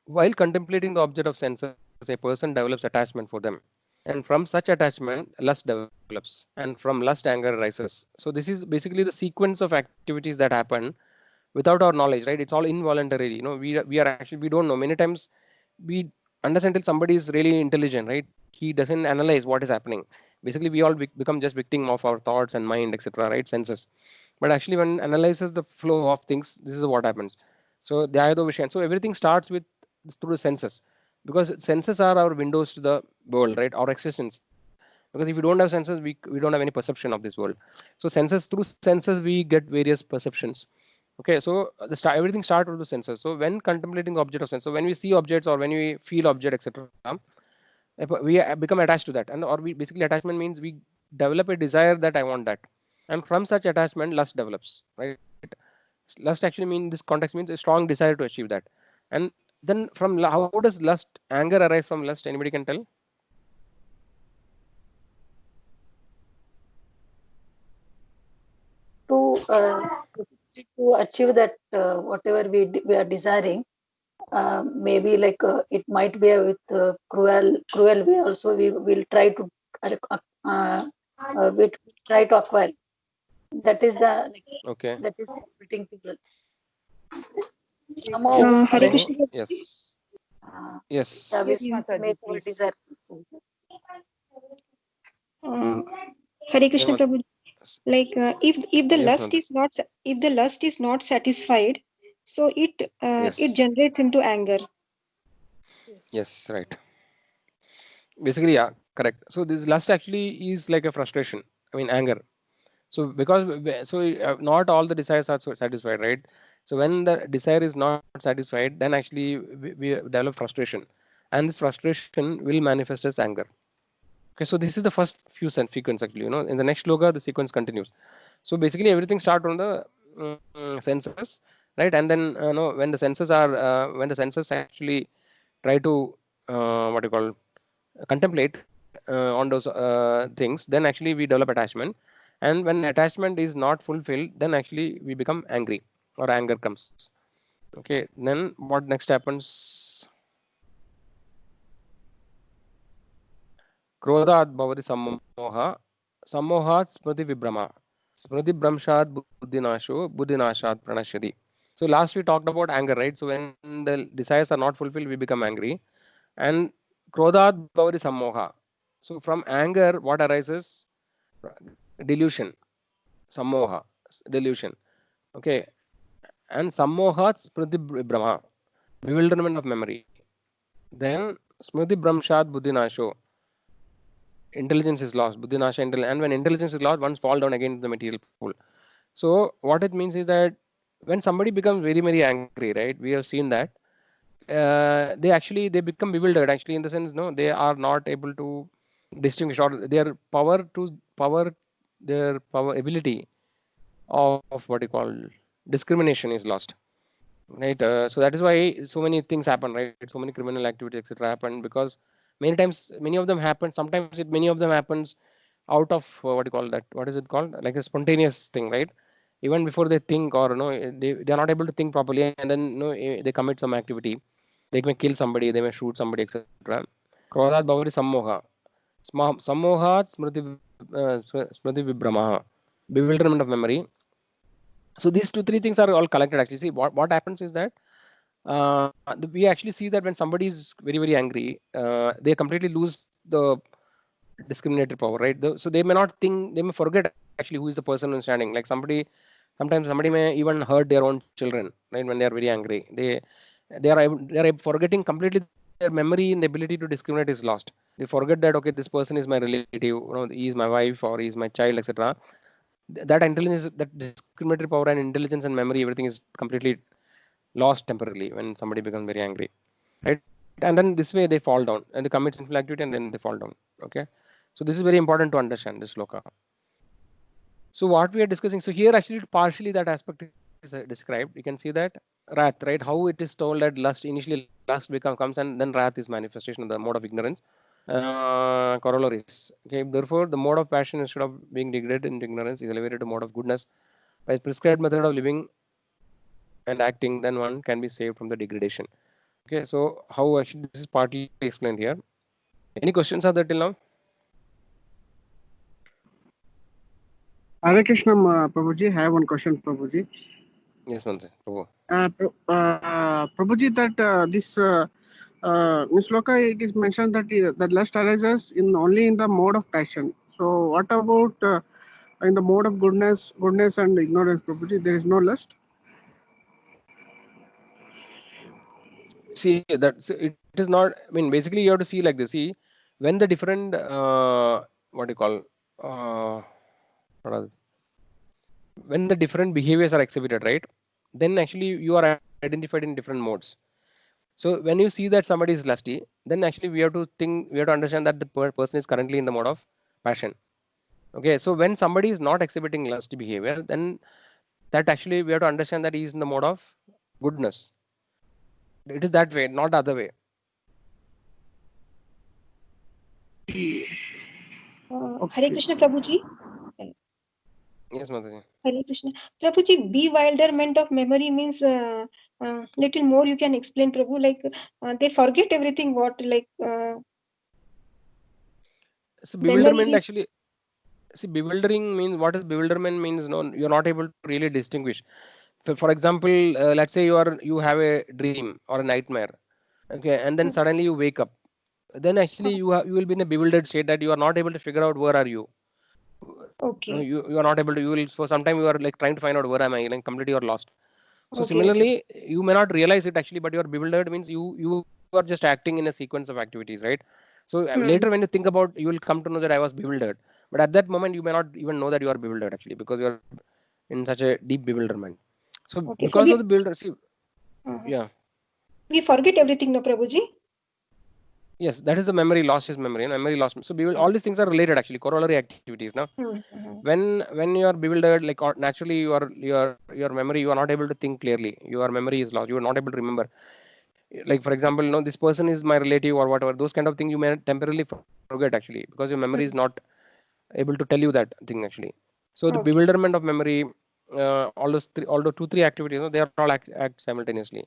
While contemplating the object of senses, a person develops attachment for them. And from such attachment, lust develops. And from lust, anger arises. So this is basically the sequence of activities that happen without our knowledge, right? It's all involuntary. You know, we are actually, we don't know. Many times we understand until somebody is really intelligent, right? He doesn't analyze what is happening. Basically, we all become just victim of our thoughts and mind, etc., right? Senses. But actually, when analyzes the flow of things, this is what happens. So the Ayado Vishayan. So everything starts with through the senses, because senses are our windows to the world, right? Our existence. Because if we don't have senses, we don't have any perception of this world. So senses, through senses we get various perceptions. Okay, so everything starts with the senses. So when contemplating the object of sense, so when we see objects or when we feel object, etc., we become attached to that, and or we basically, attachment means we develop a desire that I want that, and from such attachment lust develops, right? Lust actually means, this context means a strong desire to achieve that. And then from how does lust, anger arise from lust? Anybody can tell? To to achieve that whatever we are desiring, maybe like it might be with cruel way also, we will try to we try to acquire. That is the Okay. that is comforting people. Hare So Krishna. yes, Uh, yes, yeah, Yes, we Mataji, make our please. desire. Uh, Hare Krishna Nirmal. Prabhu. Like if the Yes, lust Nanda. is not if the lust is not satisfied, so it Yes, generates into anger. Yes. yes, right. Basically, yeah, correct. So this lust actually is like a frustration. I mean, anger. So because not all the desires are satisfied, right? So when the desire is not satisfied, then actually we develop frustration, and this frustration will manifest as anger. Okay, so this is the first few sequence actually. You know, in the next sloka, the sequence continues. So basically, everything starts from the senses, right? And then no, when the senses actually try to what you call contemplate on those things, then actually we develop attachment. And when attachment is not fulfilled, then actually we become angry, or anger comes. Okay, then what next happens? Krodhat bhavati sammoha, sammohat smriti vibrama, smriti bramshat buddhinasho, buddhinashat pranashyati. So last we talked about anger, right? So when the desires are not fulfilled, we become angry. And krodhat bhavati sammoha. So from anger, what arises? Delusion, sammoha, delusion. Okay, and sammohat smriti brahma, bewilderment of memory. Then smriti brahmshat buddhinasho, intelligence is lost, buddhinasha, and when intelligence is lost, one fall down again to the material pool. So what it means is that when somebody becomes very very angry, right? We have seen that they become bewildered. Actually, in the sense, no, they are not able to distinguish, or their power ability of what you call discrimination is lost. right? So that is why so many things happen, right? So many criminal activities, etc., happen because many times, many of them happen. Sometimes many of them happens out of what do you call that? What is it called? Like a spontaneous thing, right? Even before they think, or they are not able to think properly, and then they commit some activity. They may kill somebody, they may shoot somebody, etc. Krodhat bhavari sammoha. Sammohat smriti vibhramaha. Bewilderment of memory. So these two, three things are all connected actually. See, what happens is that we actually see that when somebody is very, very angry, they completely lose the discriminatory power, right? So they may not think, they may forget actually who is the person who's standing. Like sometimes somebody may even hurt their own children, right? When they are very angry, they are forgetting completely. Their memory and the ability to discriminate is lost. They forget that okay, this person is my relative, he is my wife or he is my child, etc. That intelligence, that discriminatory power and intelligence and memory, everything is completely lost temporarily when somebody becomes very angry, right? And then this way they fall down and they commit sinful activity and then they fall down. Okay, so this is very important to understand this sloka. So what we are discussing, so here actually partially that aspect is described. You can see that wrath, right? How it is told that lust, initially lust comes and then wrath is manifestation of the mode of ignorance. Corollaries. Okay, therefore the mode of passion instead of being degraded into ignorance is elevated to mode of goodness by prescribed method of living and acting. Then one can be saved from the degradation. Okay, so how actually this is partly explained here. Any questions are there till now? Hare Krishna, Prabhuji. I have one question, Prabhuji. Yes, Mansi. Prabhu. Prabhuji, that in Sloka it is mentioned that that lust arises only in the mode of passion. So what about in the mode of goodness and ignorance, Prabhuji? There is no lust. See that it is not. I mean, basically you have to see like this. See, when the different what do you call what are when the different behaviors are exhibited, right? Then actually you are identified in different modes. So when you see that somebody is lusty, then actually we have to think, we have to understand that the person is currently in the mode of passion. Okay, so when somebody is not exhibiting lusty behavior, then that actually we have to understand that he is in the mode of goodness. It is that way, not the other way. Hare Krishna, Prabhuji. Yes, Mataji. Hare Krishna. Prabhuji, bewilderment of memory means little more you can explain, Prabhu. Like they forget everything. What like So memory? bewilderment actually. See, bewildering means, what is bewilderment means? No, you're not able to really distinguish. So, for example, let's say you have a dream or a nightmare, okay, and then suddenly you wake up. Then actually you will be in a bewildered state that you are not able to figure out where are you. No, Okay. you are not able to. You will for some time you are like trying to find out where am I, like completely you are lost. So Okay. Okay. similarly, you may not realize it actually, but you are bewildered means you are just acting in a sequence of activities, right? So later when you think about, you will come to know that I was bewildered, but at that moment you may not even know that you are bewildered actually, because you are in such a deep bewilderment. So Okay. So because of the bewilder, see, yeah, we forget everything, no, Prabhuji? yes, that is the memory loss is memory, memory loss. So all these things are related actually, corollary activities. Now, when you are bewildered, like naturally your memory, you are not able to think clearly. Your memory is lost. You are not able to remember. Like for example, this person is my relative or whatever. Those kind of things you may temporarily forget actually, because your memory is not able to tell you that thing actually. So the Okay. bewilderment of memory, all those although 2-3 activities, they are all act simultaneously.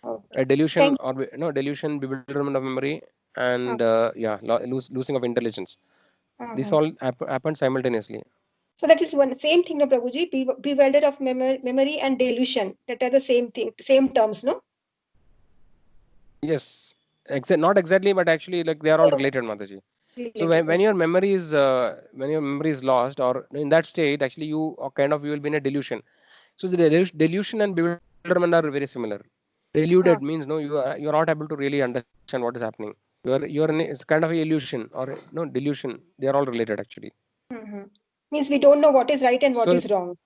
Okay. A delusion Thank or delusion, bewilderment of memory, and yeah, losing of intelligence. This all happen simultaneously. So that is one same thing, no, Prabhuji. Bewilder of memory and delusion. That are the same thing, same terms, no? Yes, not exactly, but actually, like they are all related, Mataji. So Related. when your memory is lost, or in that state, actually you are you will be in a delusion. So the delusion and bewilderment are very similar. Deluded means you are not able to really understand what is happening. You are in it's kind of a illusion or no delusion. They are all related actually. Means we don't know what is right and what So is wrong.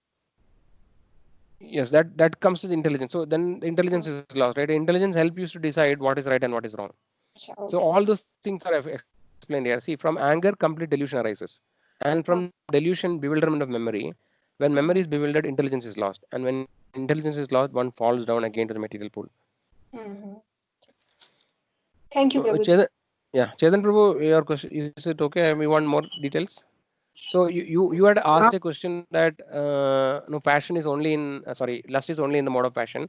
yes, that comes to the intelligence. So then the intelligence is lost, right? Intelligence helps you to decide what is right and what is wrong. So Okay. all those things are explained here. See, from anger, complete delusion arises, and from delusion, bewilderment of memory. When memory is bewildered, intelligence is lost, and when intelligence is lost, one falls down again to the material pool. Mhm. Thank you, So, Prabhuji. Chetan Prabhu, your question, is it okay? We want more details. So you had asked a question that no, passion is only in lust is only in the mode of passion.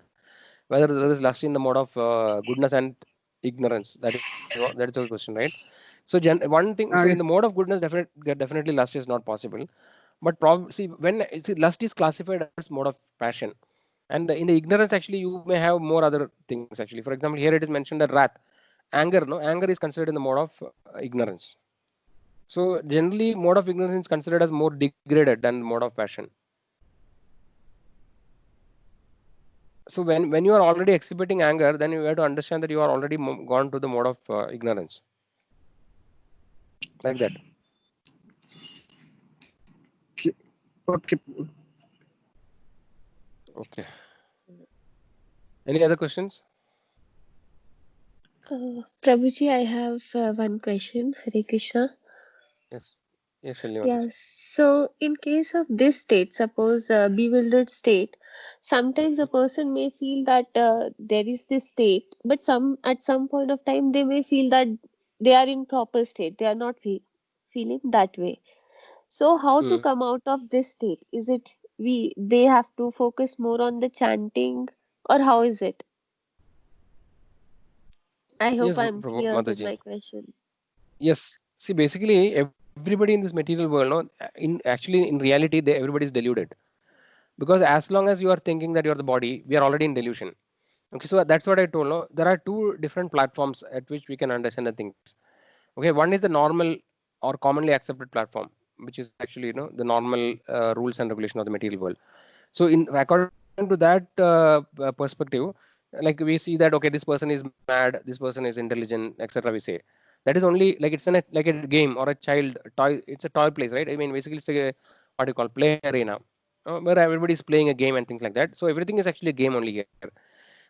Whether there is lust in the mode of goodness and ignorance. That is your question, right? So one thing. So in Yes. the mode of goodness, definitely lust is not possible. But see, lust is classified as mode of passion, and in the ignorance, actually, you may have more other things. Actually, for example, here it is mentioned that wrath, anger. No, anger is considered in the mode of ignorance. So generally, mode of ignorance is considered as more degraded than mode of passion. So when you are already exhibiting anger, then you have to understand that you are already gone to the mode of ignorance, like that. Okay. Okay. Any other questions? Prabhuji, I have one question. Hare Krishna. Yes. Yes, Shalini Yeah, Mataji. so in case of this state, suppose bewildered state, sometimes a person may feel that there is this state, but at some point of time they may feel that they are in proper state. They are not feeling that way. So how to Hmm. come out of this state? Is it they have to focus more on the chanting, or how is it? I hope Yes, I'm Prabhu clear with Mataji. my question. Yes. See, basically, everybody in this material world, no, in reality, everybody is deluded. Because as long as you are thinking that you are the body, we are already in delusion. Okay, so that's what I told. No, there are two different platforms at which we can understand the things. Okay, one is the normal or commonly accepted platform, which is actually the normal rules and regulation of the material world. So in according to that perspective, like we see that okay, this person is mad, this person is intelligent, etc. We say that is only like it's like a game or a child toy. It's a toy place, right? I mean, basically it's a what you call play arena where everybody is playing a game and things like that. So everything is actually a game only here.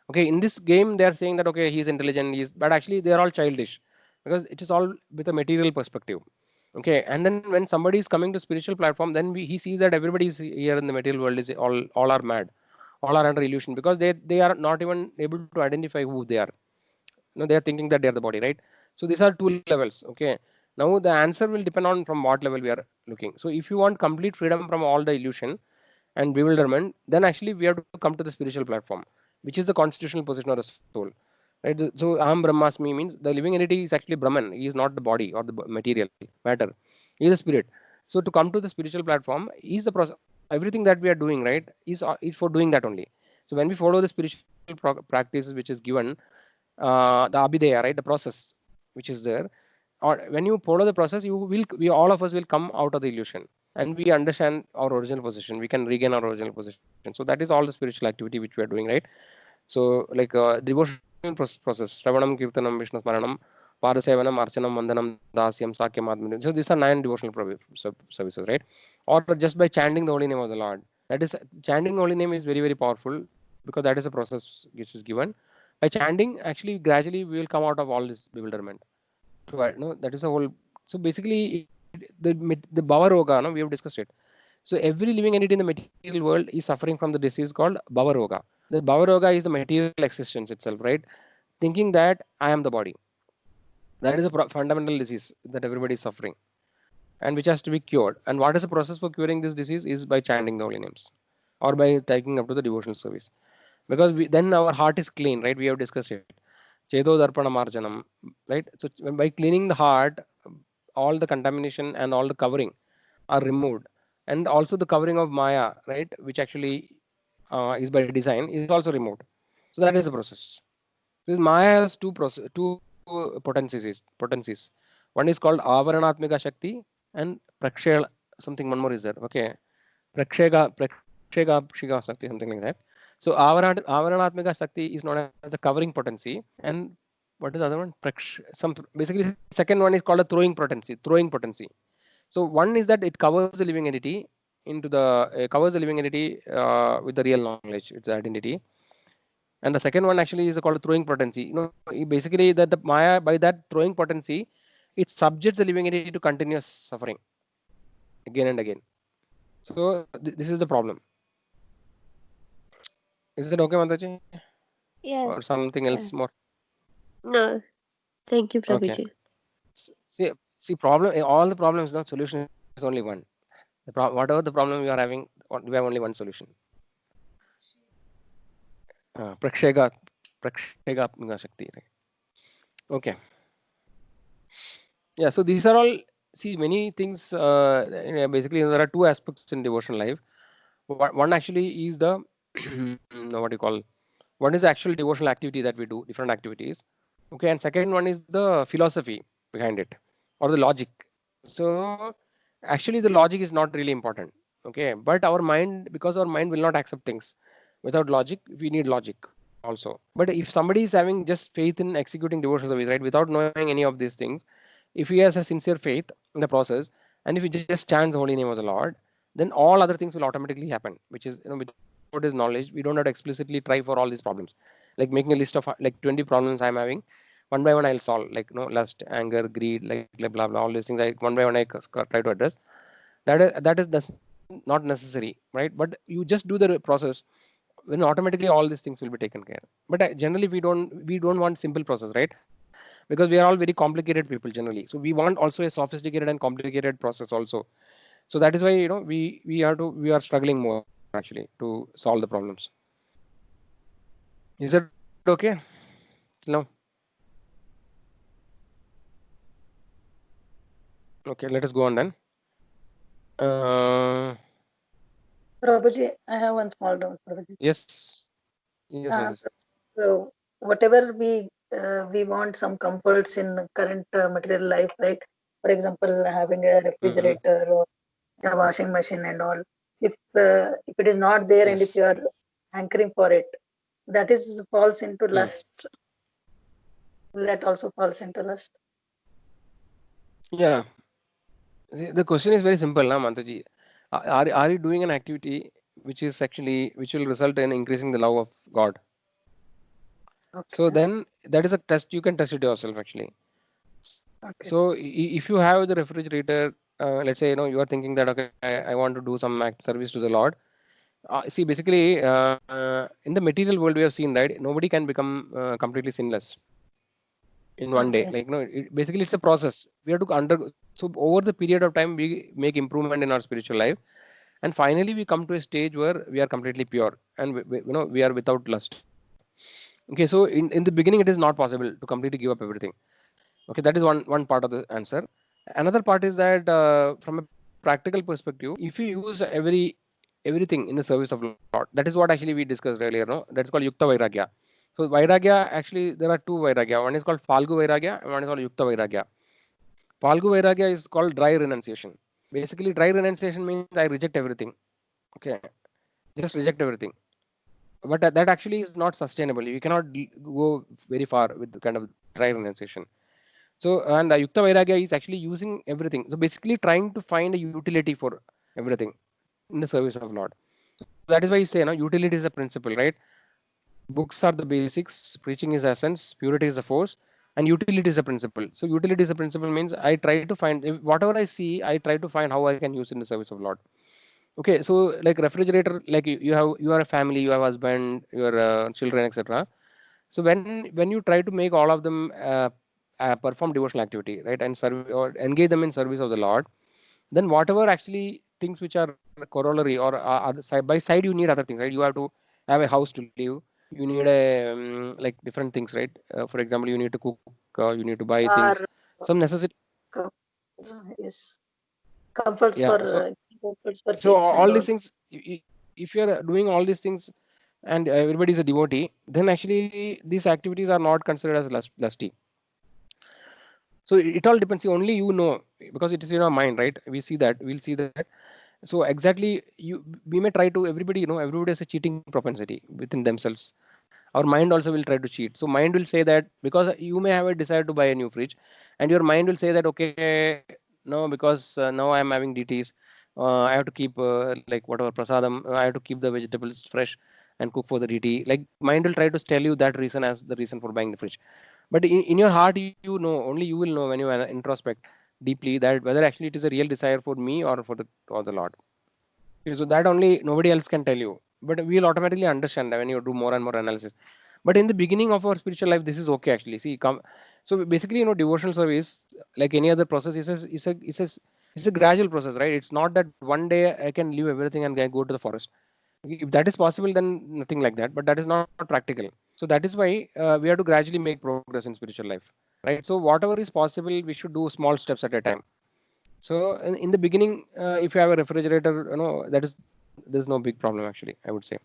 Okay, in this game they are saying that okay, he's intelligent, but actually they are all childish because it is all with a material perspective. Okay, and then when somebody is coming to spiritual platform, then he sees that everybody is here in the material world is all are mad, all are under illusion because they are not even able to identify who they are. No, they are thinking that they are the body, right? So these are two levels. Okay, now the answer will depend on from what level we are looking. So if you want complete freedom from all the illusion and bewilderment, then actually we have to come to the spiritual platform, which is the constitutional position of the soul. Right? So Aham Brahmasmi means the living entity is actually Brahman. He is not the body or the material matter. He is a spirit. So to come to the spiritual platform is the process. Everything that we are doing, right, is for doing that only. So when we follow the spiritual practices which is given, the abhideya, right, the process which is there, or when you follow the process, we all of us will come out of the illusion and we understand our original position. We can regain our original position. So that is all the spiritual activity which we are doing, right? So like devotional process, Shravanam, Kirtanam, Vishnu Smaranam, Padasevanam, Archanam, Vandanam, Dasyam, Sakyam, Adminam. So these are 9 devotional services, right? Or just by chanting the holy name of the Lord. That is, chanting the holy name is very, very powerful because that is a process which is given. By chanting, actually, gradually we will come out of all this bewilderment. So, no, that is a whole. So basically, the Bhava Roga, no, we have discussed it. So every living entity in the material world is suffering from the disease called Bhava Roga. The Bhava Roga is the material existence itself, right? Thinking that I am the body. That is a fundamental disease that everybody is suffering and which has to be cured. And what is the process for curing this disease is by chanting the holy names or by taking up to the devotional service. Because then our heart is clean, right? We have discussed it. Chedo Darpana Marjanam, right? So by cleaning the heart, all the contamination and all the covering are removed. And also the covering of Maya, right? Which actually is by design, is also removed. So that is the process. This Maya has two potencies. One is called Avaranatmika Shakti and Prakshela, something one more is there. Okay. Shiga Shakti, something like that. So Avaranatmika Shakti is known as the covering potency. And what is the other one? Basically, second one is called a throwing potency. So one is that it covers the living entity with the real knowledge, its identity. And the second one actually is called throwing potency. Basically that the Maya, by that throwing potency, it subjects the living entity to continuous suffering again and again. So this is the problem. Is it okay, Mataji? Yeah. Or something else more? No. Thank you, Okay. Prabhuji. See, problem. All the problems, no solution is only one. Whatever the problem you are having, we have only one solution. Prakshega Shakti. Right? Okay. Yeah. So these are all. See, many things. Basically, there are two aspects in devotional life. One actually is the what do you call? One is the actual devotional activity that we do, different activities. Okay, and second one is the philosophy behind it or the logic. So actually, the logic is not really important. Okay, but our mind, because our mind will not accept things without logic, we need logic also. But if somebody is having just faith in executing devotional service, right, without knowing any of these things, if he has a sincere faith in the process, and if he just chants the holy name of the Lord, then all other things will automatically happen, which is, without his knowledge, we don't have to explicitly try for all these problems. Like making a list of like 20 problems I'm having, one by one I'll solve, like lust, anger, greed, like blah blah, all these things. Like one by one I try to address. That is not necessary, right? But you just do the process, when automatically all these things will be taken care. But generally we don't want simple process, right? Because we are all very complicated people generally. So we want also a sophisticated and complicated process also. So that is why we are struggling more actually to solve the problems. Is that okay? No. Okay, let us go on then. Uh, Prabhuji, I have one small doubt, Prabhuji. yes. Yes, Mother. So whatever we want some comforts in current material life, right? For example, having a Mm-hmm. refrigerator or a washing machine and all. If it is not there and if Yes. you are hankering for it, that is falls into Hmm. lust. That also falls into lust. Yeah. See, the question is very simple, na, Mataji. Are you doing an activity which will result in increasing the love of God? So Okay. then that is a test. You can test it yourself actually. Okay. So if you have the refrigerator, let's say you are thinking that okay, I want to do some service to the Lord. See, basically, in the material world, we have seen, right? Nobody can become completely sinless in one day. Okay. Like basically, it's a process. We have to undergo. So over the period of time, we make improvement in our spiritual life, and finally, we come to a stage where we are completely pure, and we are without lust. Okay, so in the beginning, it is not possible to completely give up everything. Okay, that is one part of the answer. Another part is that from a practical perspective, if you use everything in the service of Lord, that is what actually we discussed earlier. No, that's called Yukta Vairagya. So Vairagya, actually there are two Vairagya. One is called Falgu Vairagya and one is called Yukta Vairagya. Falgu Vairagya is called dry renunciation. Basically, dry renunciation means I reject everything. Okay, just reject everything. But that actually is not sustainable. You cannot go very far with the kind of dry renunciation. So, and Yukta Vairagya is actually using everything. So basically trying to find a utility for everything in the service of Lord. So that is why you say, utility is a principle, right? Books are the basics, preaching is essence, purity is the force, and utility is a principle. So utility is a principle means I try to find, whatever I see, I try to find how I can use in the service of Lord. Okay, so like refrigerator, like you are a family, you have husband, your children, etc. So when you try to make all of them perform devotional activity, right, and serve or engage them in service of the Lord, then whatever actually things which are corollary or other side by side, you need other things, right? You have to have a house to live. You need a like different things, right? For example, you need to cook, you need to buy Or things, some necessity. com- yes, comforts Yeah. for comforts for So kids and all all. these things, if you are doing all these things and everybody is a devotee, then actually these activities are not considered as lusty. So it all depends. See, only because it is in our mind, right? We'll see that. So exactly, we may try to everybody. Everybody has a cheating propensity within themselves. Our mind also will try to cheat. So mind will say that because you may have a desire to buy a new fridge, and your mind will say that okay, no, because now I am having DTs. I have to keep like whatever prasadam. I have to keep the vegetables fresh and cook for the DT. Like mind will try to tell you that reason as the reason for buying the fridge. But in your heart, only you will know when you introspect deeply that whether actually it is a real desire for me or for the Lord. Okay, so that only nobody else can tell you. but we'll automatically understand that when you do more and more analysis. But in the beginning of our spiritual life, this is okay actually. See, so basically, devotional service, like any other process, is a gradual process, right? It's not that one day I can leave everything and go to the forest. If that is possible, then nothing like that. But that is not practical. So that is why we have to gradually make progress in spiritual life, right? So whatever is possible, we should do small steps at a time. So in the beginning, if you have a refrigerator, there's no big problem actually, I would say.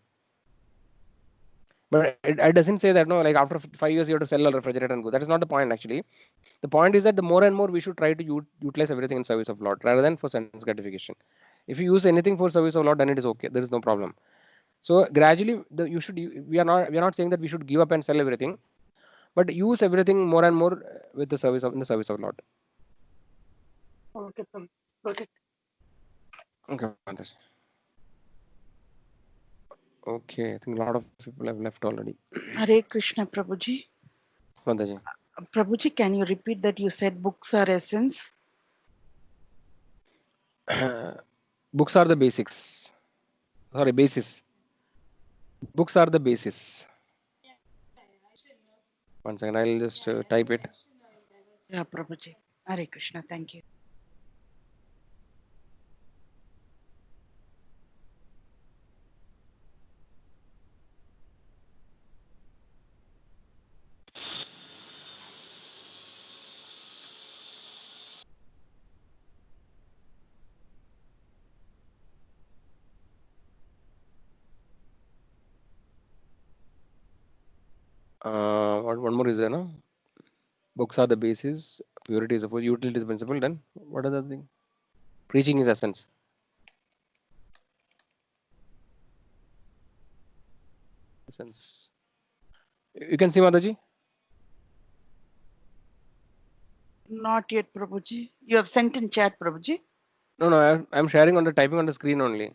But it doesn't say that like after 5 years you have to sell a refrigerator and go. That is not the point actually. The point is that the more and more we should try to utilize everything in service of Lord rather than for sense gratification. If you use anything for service of Lord, then it is okay. There is no problem. So gradually, we are not saying that we should give up and sell everything, but use everything more and more with the service of Lord. Okay, got it. Okay, Mantaji. Okay, I think a lot of people have left already. Hare Krishna, Prabhuji. Mantaji. Prabhuji, can you repeat that you said books are essence? Books are the basics. Sorry, basis. Books are the basis. 1 second, I'll just type it. Yeah, Prabhuji. Hare Krishna, thank you. One more is there, no? Books are the basis. Purity is the force. Utility is principle. Then what other thing? Preaching is essence. Essence. You can see, Mataji? Not yet, Prabhuji. You have sent in chat, Prabhuji? No, I'm sharing on the typing on the screen only.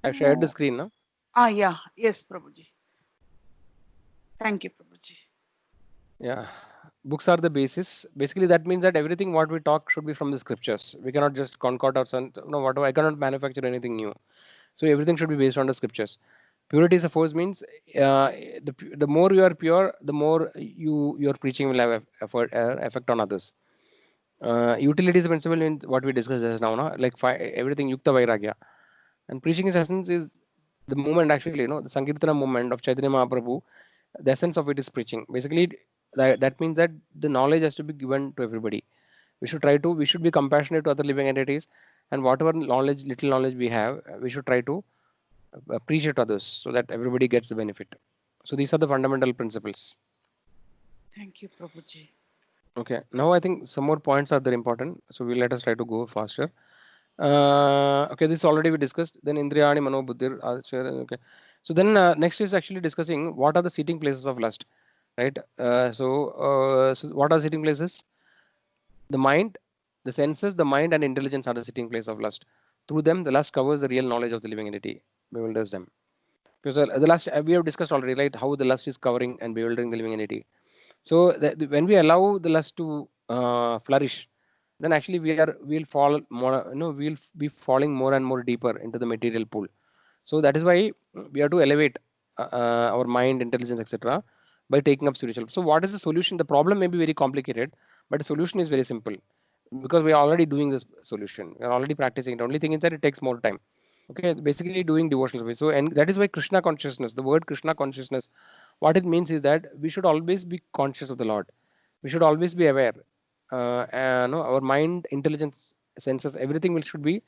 I've shared the screen, no? Yeah. Yes, Prabhuji. Thank you, Prabhuji. Yeah. Books are the basis. Basically, that means that everything what we talk should be from the scriptures. We cannot just concord or whatever. I cannot manufacture anything new. So everything should be based on the scriptures. Purity is a force means the more you are pure, the more your preaching will have effect on others. Utility is a principle in what we discussed just now, no? Like everything yukta vairagya. And preaching is essence is the movement actually, the Sankirtana movement of Chaitanya Mahaprabhu. The essence of it is preaching. Basically, that means that the knowledge has to be given to everybody. We should be compassionate to other living entities, and whatever little knowledge we have, we should try to preach it to others so that everybody gets the benefit. So these are the fundamental principles. Thank you, Prabhuji. Okay, now I think some more points are there important. So let us try to go faster. Okay, this already we discussed. Then Indriyani Mano Buddhir. Okay. So then next is actually discussing what are the seating places of lust, right? So what are seating places? The mind, the senses, the mind and intelligence are the sitting place of lust. Through them, the lust covers the real knowledge of the living entity, bewilders them. Because the lust we have discussed already, right? How the lust is covering and bewildering the living entity. So when we allow the lust to flourish, then actually we'll fall more, we'll be falling more and more deeper into the material pool. So that is why we have to elevate our mind, intelligence, etc. by taking up spiritual. So what is the solution? The problem may be very complicated, but the solution is very simple because we are already doing this solution. We are already practicing. The only thing is that it takes more time. Okay, basically doing devotional service. So, and that is why Krishna consciousness, the word Krishna consciousness, what it means is that we should always be conscious of the Lord. We should always be aware. Our mind, intelligence, senses, everything should be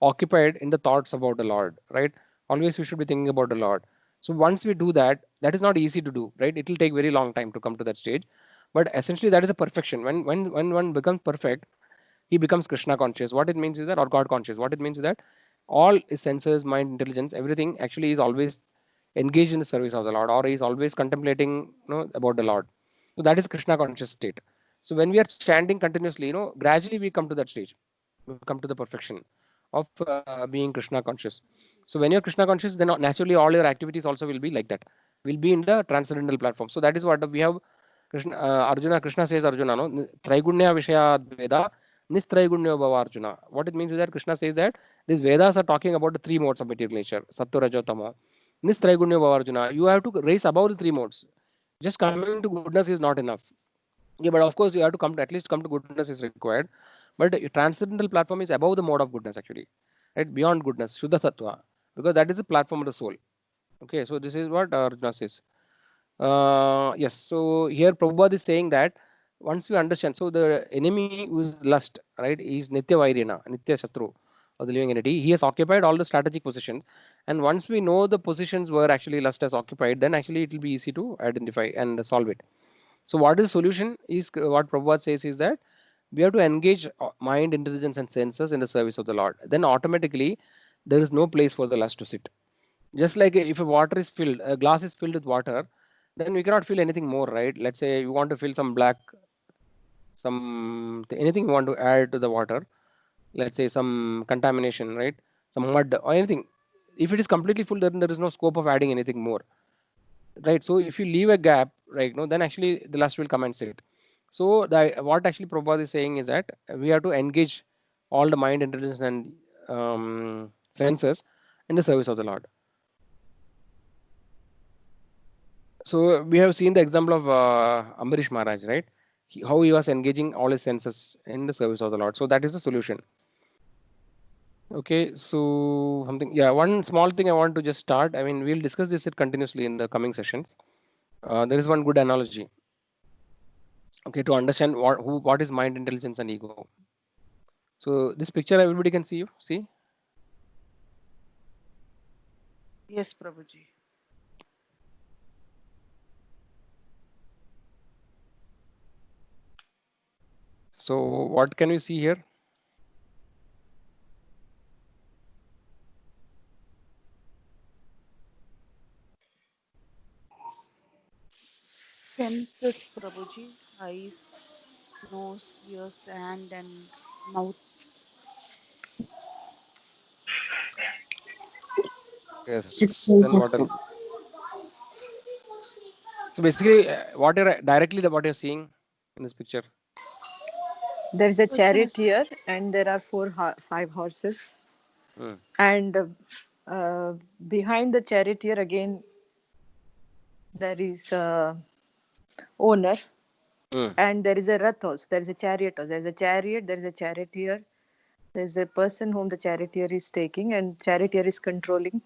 occupied in the thoughts about the Lord, right? Always we should be thinking about the Lord. So once we do that, that is not easy to do, right? It will take very long time to come to that stage. But essentially that is a perfection. When one becomes perfect, he becomes Krishna conscious. What it means is that, or God conscious. What it means is that all his senses, mind, intelligence, everything actually is always engaged in the service of the Lord, or is always contemplating, about the Lord. So that is Krishna conscious state. So when we are chanting continuously, gradually we come to that stage. We come to the perfection of being Krishna conscious. So when you're Krishna conscious, then naturally all your activities also will be like that. Will be in the transcendental platform. So that is what we have. Krishna says Arjuna, no, Traigunya Vishaya Veda, Nistraigunya Bhava Arjuna. What it means is that Krishna says that these Vedas are talking about the three modes of material nature, Sattva, Rajo, Tamo. Nistraygunya Bhavarjuna. You have to raise above the three modes. Just coming to goodness is not enough. Yeah, but of course you have to come to, at least come to goodness is required. But transcendental platform is above the mode of goodness actually, right? Beyond goodness, Shuddha Sattva, because that is the platform of the soul. Okay, so this is what Arjuna says. Yes, so here Prabhupada is saying that once we understand, so the enemy who is lust, right, is Nitya Vairena, Nitya Shatru of the living entity. He has occupied all the strategic positions, and once we know the positions where actually lust has occupied, then actually it will be easy to identify and solve it. So what is the solution is what Prabhupada says is that we have to engage mind, intelligence and senses in the service of the Lord. Then automatically there is no place for the lust to sit. Just like if a water is filled, a glass is filled with water, then we cannot fill anything more, right? Let's say you want to fill some black, anything you want to add to the water. Let's say some contamination, right? Some mud or anything. If it is completely full, then there is no scope of adding anything more, right? So if you leave a gap, right, no, then actually the lust will come and sit. So what actually Prabhupada is saying is that we have to engage all the mind, intelligence and senses in the service of the Lord. So we have seen the example of Ambarish Maharaj, right? How he was engaging all his senses in the service of the Lord. So that is the solution. Okay, so something, yeah, one small thing I want to just start. I mean, we'll discuss this continuously in the coming sessions. There is one good analogy. Okay, to understand what is mind, intelligence and ego. So this picture everybody can see. See? Yes, Prabhuji. So what can we see here? Senses, Prabhuji. Eyes, nose, ears, hand and mouth. Yes. Then what else? So basically, what you're seeing in this picture? There is a Person chariot is here, and there are five horses. And behind the charioteer again, there is a owner, and there is a rath also. There is a chariot also. There is a chariot. There is a charioteer. There is a person whom the charioteer is taking, and charioteer is controlling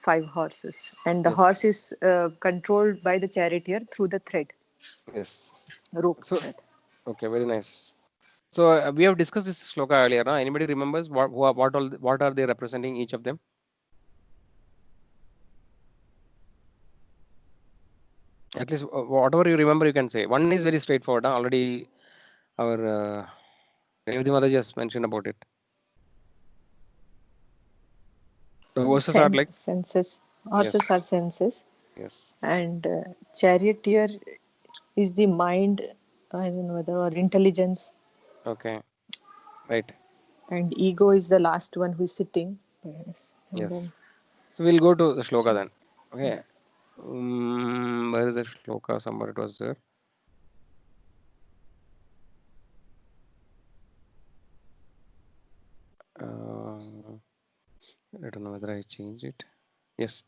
5 horses, and the horse is controlled by the charioteer through the thread. Yes. Rope. So okay, very nice. So we have discussed this shloka earlier. No? Anybody remembers what are they representing, each of them? At least whatever you remember, you can say. One is very straightforward. Huh? Already our Revati Mother just mentioned about it. The horses are like senses. Horses are senses. Yes. And charioteer is the mind, I don't know whether, or intelligence. Okay. Right. And ego is the last one who is sitting. Yes. Yes. So we'll go to the shloka then. Okay. Where is the shloka? Somewhere it was there. I don't know whether I changed it. Yes.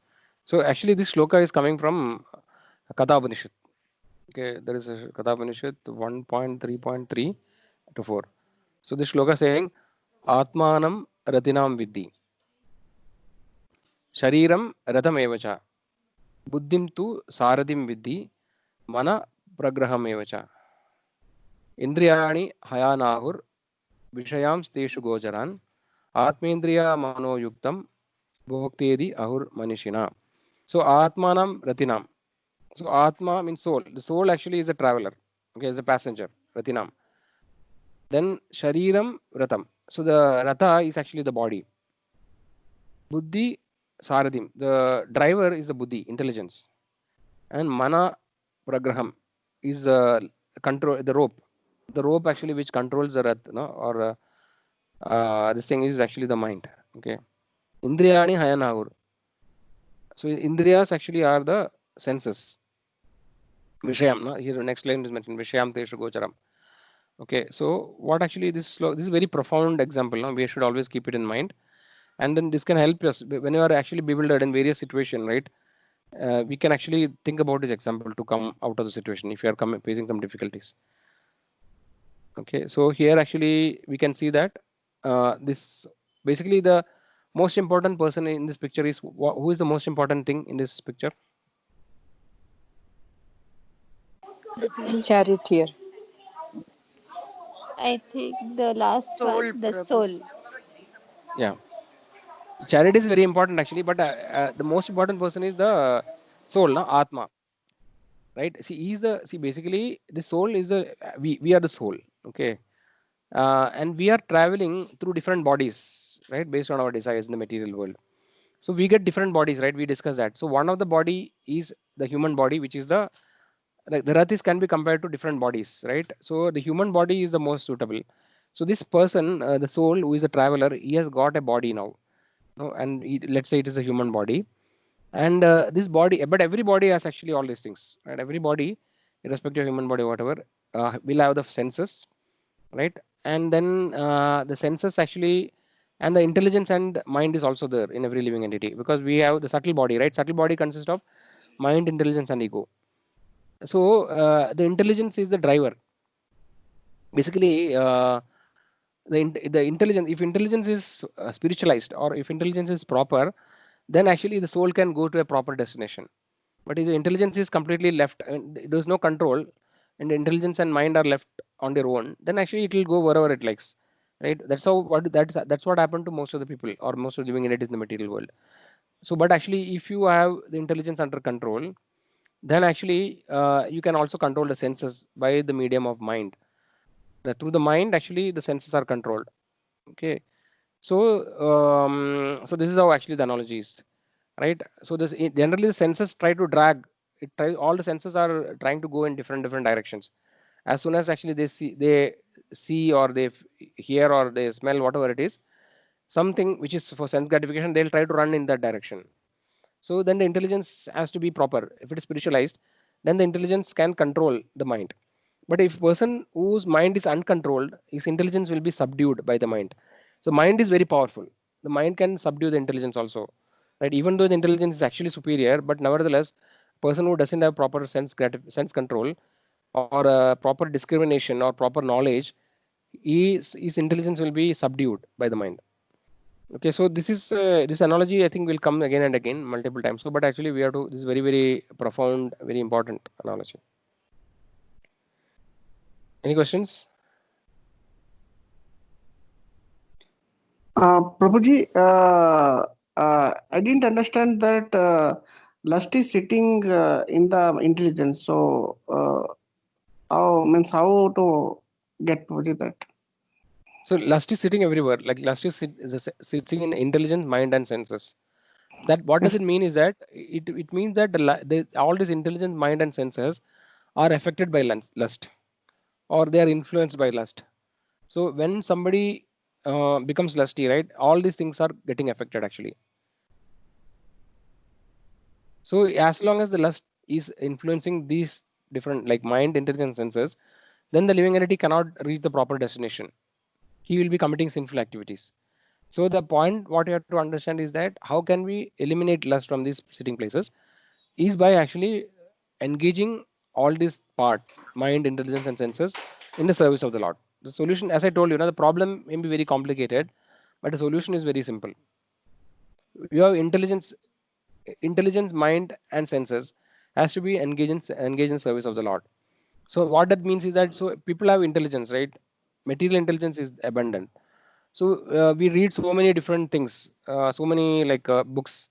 So actually this shloka is coming from Katha Upanishad. Okay, there is a Katha Upanishad 1.3.3 to 4. So this shloka saying Atmanam Ratinam Vidhi Shariram Ratham Evacha Buddhim tu Saradim Vidhi Mana Pragraham Evacha Indriyani Hayanahur Vishayam Steshu Gocharan Atmendriya Mano Yuktam Bhoktedi Ahur Manishina. So Atmanam Ratinam. So Atma means soul. The soul actually is a traveler. Okay, is a passenger. Ratinam. Then Shariram Ratam. So the Ratha is actually the body. Buddhi Saradim. The driver is the Buddhi, intelligence. And Mana Pragraham is the control, the rope. The rope actually which controls the Rath, no? Or this thing is actually the mind. Okay. Indriyani Hayanahur. So Indriyas actually are the senses. Vishayam, no? Here next line is mentioned Vishayam Teshu Gocharam. Okay, so what actually this is a very profound example. No? We should always keep it in mind. And then this can help us when you are actually bewildered in various situations, right? We can actually think about this example to come out of the situation if you are facing some difficulties. Okay, so here actually we can see that this basically the most important person in this picture is who is the most important thing in this picture? Charioteer. I think the last Soul, one, the Prabhu. soul. Yeah, charity is very important actually, but the most important person is the soul, no? Atma, right? See, basically the soul is the we are the soul, okay, and we are traveling through different bodies, right, based on our desires in the material world. So we get different bodies, right? We discussed that. So one of the body is the human body, which is the like the rathis can be compared to different bodies, right? So the human body is the most suitable. So this person, the soul who is a traveler, he has got a body now, no? And let's say it is a human body, and this body, but every body has actually all these things, right? Every body, irrespective of human body, whatever, will have the senses, right? And then the senses actually, and the intelligence and mind is also there in every living entity, because we have the subtle body, right? Subtle body consists of mind, intelligence, and ego. So the intelligence is the driver. Basically, the intelligence, if intelligence is spiritualized or if intelligence is proper, then actually the soul can go to a proper destination. But if the intelligence is completely left and there is no control, and the intelligence and mind are left on their own, then actually it will go wherever it likes, right? That's what happened to most of the people or most of the living entities in the material world. So, but actually, if you have the intelligence under control, then actually you can also control the senses by the medium of mind. Through the mind, actually the senses are controlled. Okay, so so this is how actually the analogy is, right? So this generally the senses try to drag. All the senses are trying to go in different directions. As soon as actually they see or they hear or they smell whatever it is, something which is for sense gratification, they'll try to run in that direction. So then the intelligence has to be proper. If it is spiritualized, then the intelligence can control the mind. But if person whose mind is uncontrolled, his intelligence will be subdued by the mind. So mind is very powerful. The mind can subdue the intelligence also, right? Even though the intelligence is actually superior, but nevertheless, person who doesn't have proper sense control or proper discrimination or proper knowledge, his intelligence will be subdued by the mind. Okay, so this analogy I think will come again and again multiple times. So, but actually we have to. This is very profound, very important analogy. Any questions? Prabhuji, I didn't understand that lust is sitting in the intelligence. So, how to get Prabhuji that? So lust is sitting everywhere. Like lust is sitting in intelligence, mind, and senses. That what does it mean is that it means that all these intelligence, mind, and senses are affected by lust, or they are influenced by lust. So when somebody becomes lusty, right, all these things are getting affected actually. So as long as the lust is influencing these different like mind, intelligence, senses, then the living entity cannot reach the proper destination. He will be committing sinful activities. So the point what you have to understand is that how can we eliminate lust from these sitting places is by actually engaging all this part, mind, intelligence, and senses in the service of the Lord. The solution, as I told you, the problem may be very complicated, but the solution is very simple. You have intelligence, mind, and senses has to be engaged in service of the Lord. So what that means is that so people have intelligence, right? Material intelligence is abundant. So we read so many different things, so many like books,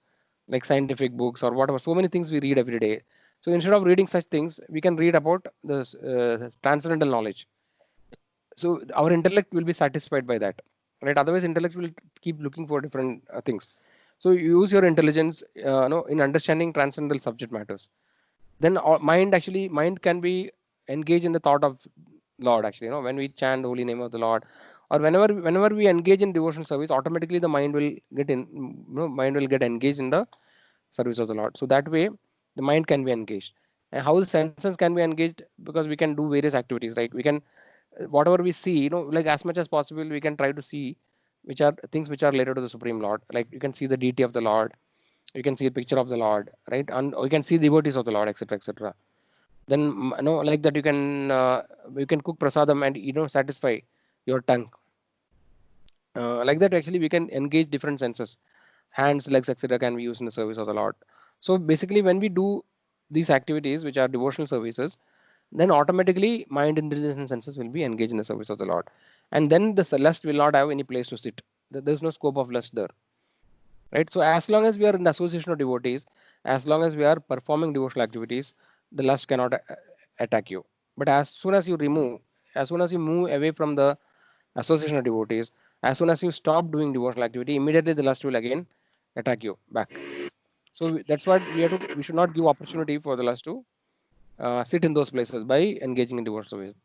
like scientific books or whatever. So many things we read every day. So instead of reading such things, we can read about the transcendental knowledge. So our intellect will be satisfied by that, right? Otherwise, intellect will keep looking for different things. So you use your intelligence, in understanding transcendental subject matters. Then mind can be engaged in the thought of Lord. Actually, when we chant the holy name of the Lord, or whenever we engage in devotional service, automatically the mind will get engaged in the service of the Lord. So that way, the mind can be engaged. And how the senses can be engaged, because we can do various activities. Like we can whatever we see, like as much as possible, we can try to see which are things which are related to the Supreme Lord. Like you can see the deity of the Lord, you can see a picture of the Lord, right? And you can see devotees of the Lord, etc., etc. Then like that you can cook prasadam and satisfy your tongue. Like that actually we can engage different senses, hands, legs, etc. can be used in the service of the Lord. So basically when we do these activities which are devotional services, then automatically mind, intelligence and senses will be engaged in the service of the Lord, and then the lust will not have any place to sit. There's no scope of lust there, right? So as long as we are in the association of devotees, as long as we are performing devotional activities, the lust cannot attack you. But as soon as as soon as you move away from the association of devotees, as soon as you stop doing devotional activity, immediately the lust will again attack you back. So that's what we should not give opportunity for the lust to sit in those places by engaging in devotional services.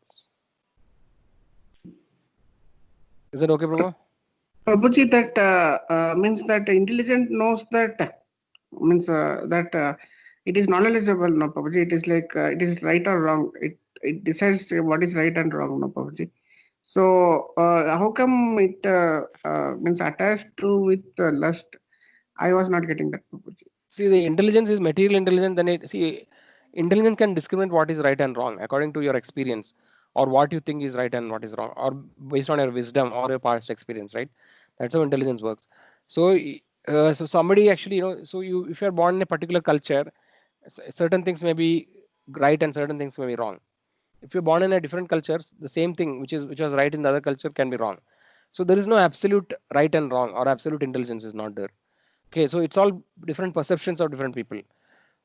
Is that okay, Prabhu? Prabhuji, that means that intelligent knows that means that it is knowledgeable, no Prabhuji. It is like it is right or wrong. It decides what is right and wrong, no Prabhuji. So how come it means attached to with lust? I was not getting that, Prabhuji. See, the intelligence is material intelligence. Then intelligence can discriminate what is right and wrong according to your experience, or what you think is right and what is wrong, or based on your wisdom or your past experience, right? That's how intelligence works. So, so somebody actually, so if you are born in a particular culture, certain things may be right and certain things may be wrong. If you're born in a different culture, the same thing which was right in the other culture can be wrong. So there is no absolute right and wrong, or absolute intelligence is not there. Okay, so it's all different perceptions of different people,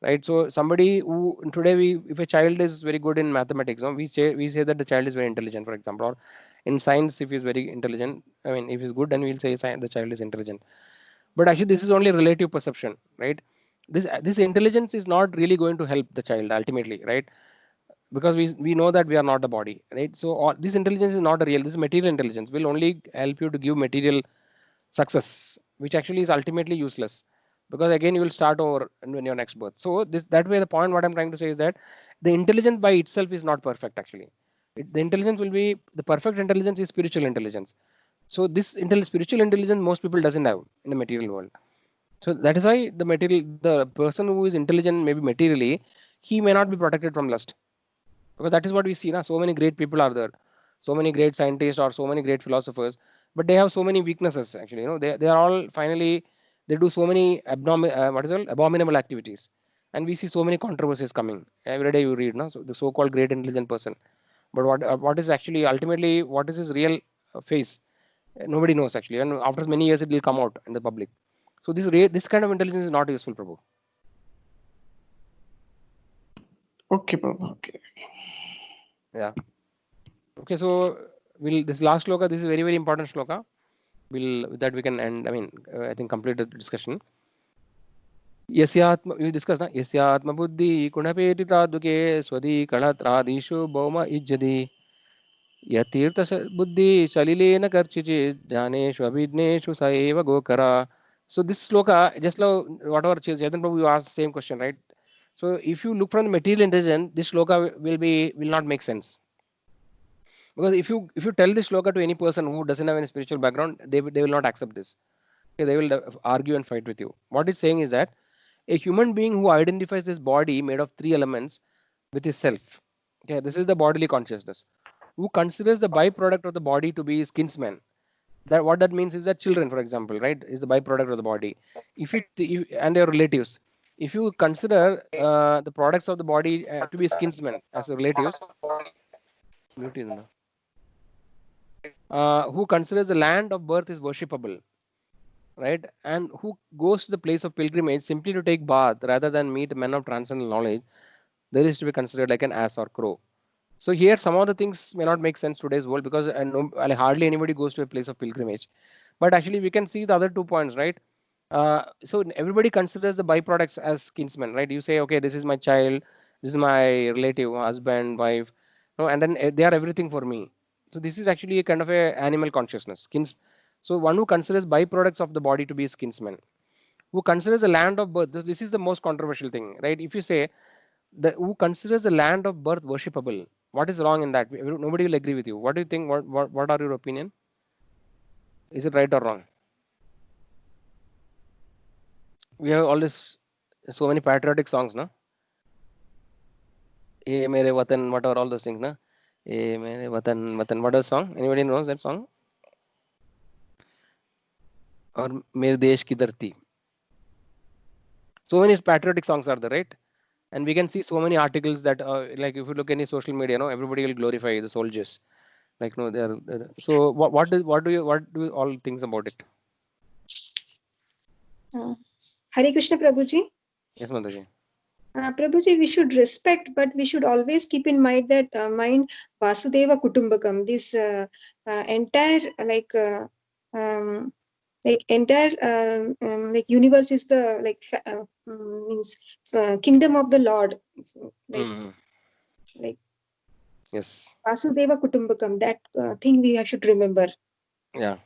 right? So somebody who today if a child is very good in mathematics, we say that the child is very intelligent, for example, or in science if he's very intelligent, I mean if he's good, then we'll say the child is intelligent. But actually this is only relative perception, right? This intelligence is not really going to help the child ultimately, right? Because we know that we are not the body, right? So this intelligence is not a real, this material intelligence will only help you to give material success, which actually is ultimately useless, because again you will start over in your next birth. So that way the point what I'm trying to say is that the intelligence by itself is not perfect actually. The intelligence will be, the perfect intelligence is spiritual intelligence. So this spiritual intelligence most people doesn't have in the material world. So that is why the person who is intelligent maybe materially, he may not be protected from lust, because that is what we see now. So many great people are there, so many great scientists or so many great philosophers, but they have so many weaknesses actually. They are all finally, they do so many abominable activities, and we see so many controversies coming every day. You read, no? So the so-called great intelligent person, but what is actually ultimately, what is his real face? Nobody knows actually, and after many years it will come out in the public. So this kind of intelligence is not useful, Prabhu. Okay, Prabhu. Okay. Yeah. Okay, so this last shloka, this is very, very important shloka. With that we can end, I mean, I think complete the discussion. Yasyatma, we discussed, na? Yasyatma buddhi kunapetita duke swadi kalatrādishu bhauma ijjadi yatirtha buddhi salilena karchichit jhaneshu abhidneshu saeva gokara. So this shloka, just now, whatever Chetan Prabhu, you asked the same question, right? So if you look from the material intelligence, this shloka will not make sense. Because if you tell this shloka to any person who doesn't have any spiritual background, they will not accept this. Okay, they will argue and fight with you. What it's saying is that a human being who identifies this body made of three elements with his self. Okay, this is the bodily consciousness. Who considers the byproduct of the body to be his kinsman. That what that means is that children, for example, right, is the byproduct of the body. And your relatives, if you consider the products of the body to be his kinsmen as relatives, who considers the land of birth is worshipable, right? And who goes to the place of pilgrimage simply to take bath rather than meet men of transcendental knowledge, there is to be considered like an ass or crow. So here some of the things may not make sense today's world, because hardly anybody goes to a place of pilgrimage. But actually we can see the other 2 points, right? So everybody considers the byproducts as kinsmen, right? You say, okay, this is my child, this is my relative, husband, wife, no, and then they are everything for me. So this is actually a kind of a animal consciousness. So one who considers byproducts of the body to be his kinsman, who considers the land of birth. This is the most controversial thing, right? If you say who considers the land of birth worshipable, what is wrong in that? Nobody will agree with you. What do you think? What are your opinion? Is it right or wrong? We have all this, so many patriotic songs, no? Ye mere watan, whatever, all those things, na? Ye mere watan, watan. What is the song? Anybody knows that song? Or mere desh ki dharti. So many patriotic songs are there, right? And we can see so many articles that, like, if you look any social media, no, everybody will glorify the soldiers. Like, no, they're so. What do you all think about it? Hare Krishna, Prabhuji. Yes, Mataji. Prabhuji, we should respect, but we should always keep in mind that Vasudeva Kutumbakam, this entire like universe is the means kingdom of the Lord, like Yes. Vasudeva Kutumbakam. That thing we should remember. Yeah.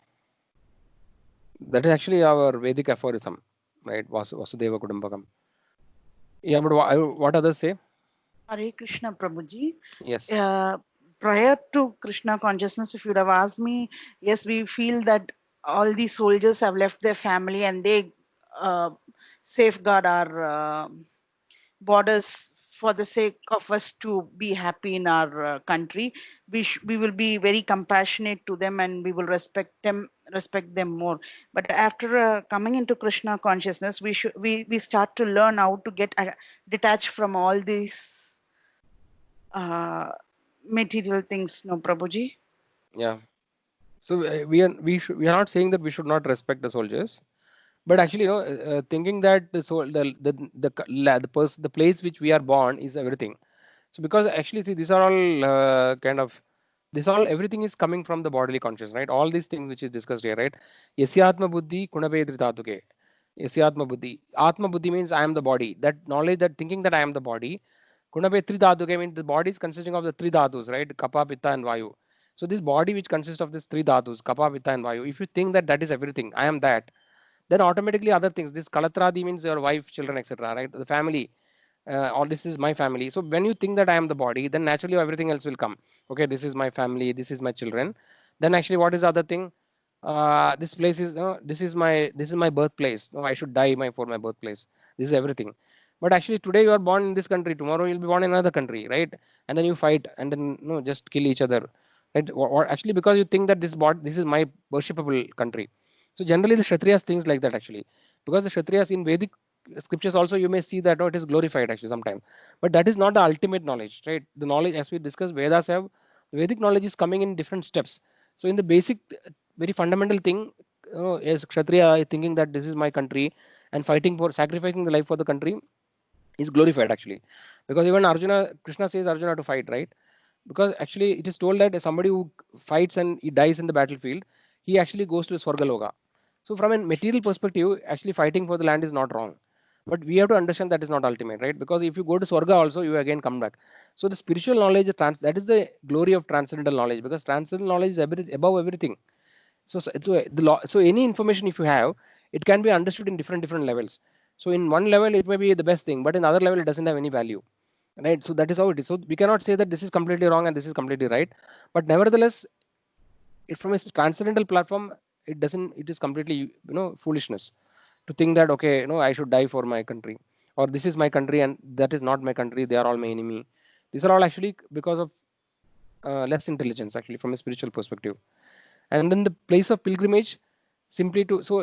That is actually our Vedic aphorism, right? Vasudeva Kutumbakam. Yeah, but what others say? Hare Krishna, Prabhuji. Yes. Prior to Krishna consciousness, if you'd have asked me, yes, we feel that all these soldiers have left their family and they safeguard our borders for the sake of us to be happy in our country. We will be very compassionate to them and we will respect them more. But after coming into Krishna consciousness, we start to learn how to get detached from all these material things, no, Prabhuji? Yeah. So we are not saying that we should not respect the soldiers, but actually, thinking that the place which we are born is everything. So because actually, see, these are all everything is coming from the bodily conscious, right? All these things which is discussed here, right? Yasyatma buddhi kunabedritatuke. Yasyatma buddhi. Atma buddhi means I am the body. That knowledge, that thinking that I am the body. Kunabedritatuke means the body is consisting of the three dhatus, right? Kapha, Pitta, and Vayu. So this body which consists of these three dhatus, Kapha, Pitta, and Vayu, if you think that that is everything, I am that, then automatically other things, this Kalatradi means your wife, children, etc., right? The family, all this is my family. So when you think that I am the body, then naturally everything else will come. Okay, this is my family, this is my children. Then actually, what is the other thing? This place is this is my birthplace. No, I should die for my birthplace. This is everything. But actually, today you are born in this country, tomorrow you'll be born in another country, right? And then you fight and then just kill each other, right? Or actually, because you think that this is my worshipable country. So generally, the Kshatriyas things like that actually, because the Kshatriyas in Vedic scriptures also you may see that it is glorified actually sometimes, but that is not the ultimate knowledge, right? The knowledge, as we discussed, Vedas have, Vedic knowledge is coming in different steps. So in the basic, very fundamental thing, is Kshatriya thinking that this is my country and fighting for, sacrificing the life for the country is glorified actually, because even Arjuna, Krishna says Arjuna to fight, right? Because actually it is told that somebody who fights and he dies in the battlefield, he actually goes to Swargaloka. So from a material perspective, actually fighting for the land is not wrong, but we have to understand that is not ultimate, right? Because if you go to Swarga also, you again come back. So the spiritual knowledge, that is the glory of transcendental knowledge, because transcendental knowledge is above everything. So any information if you have, it can be understood in different levels. So in one level it may be the best thing, but in other level it doesn't have any value, right? So that is how it is. So we cannot say that this is completely wrong and this is completely right, but nevertheless, from a transcendental platform, it is completely foolishness to think that okay, I should die for my country, or this is my country and that is not my country, they are all my enemy. These are all actually because of less intelligence actually from a spiritual perspective. And then the place of pilgrimage, simply to, so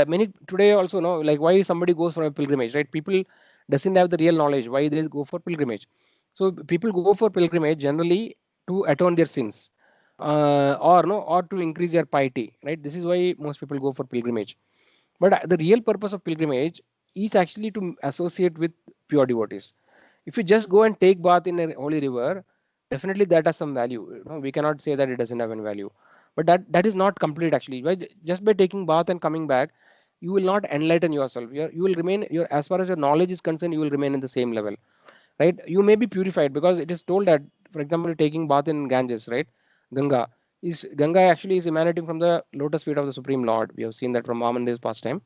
many today also know, like, why somebody goes for a pilgrimage, right? People doesn't have the real knowledge why they go for pilgrimage. So people go for pilgrimage generally to atone their sins, or to increase their piety, right? This is why most people go for pilgrimage. But the real purpose of pilgrimage is actually to associate with pure devotees. If you just go and take bath in a holy river, definitely that has some value. We cannot say that it doesn't have any value, but that is not complete actually. Just by taking bath and coming back, you will not enlighten yourself. You will remain, as far as your knowledge is concerned, you will remain in the same level, right? You may be purified, because it is told that, for example, taking bath in Ganges, right? Ganga actually is emanating from the lotus feet of the Supreme Lord. We have seen that from Vamandev's pastime.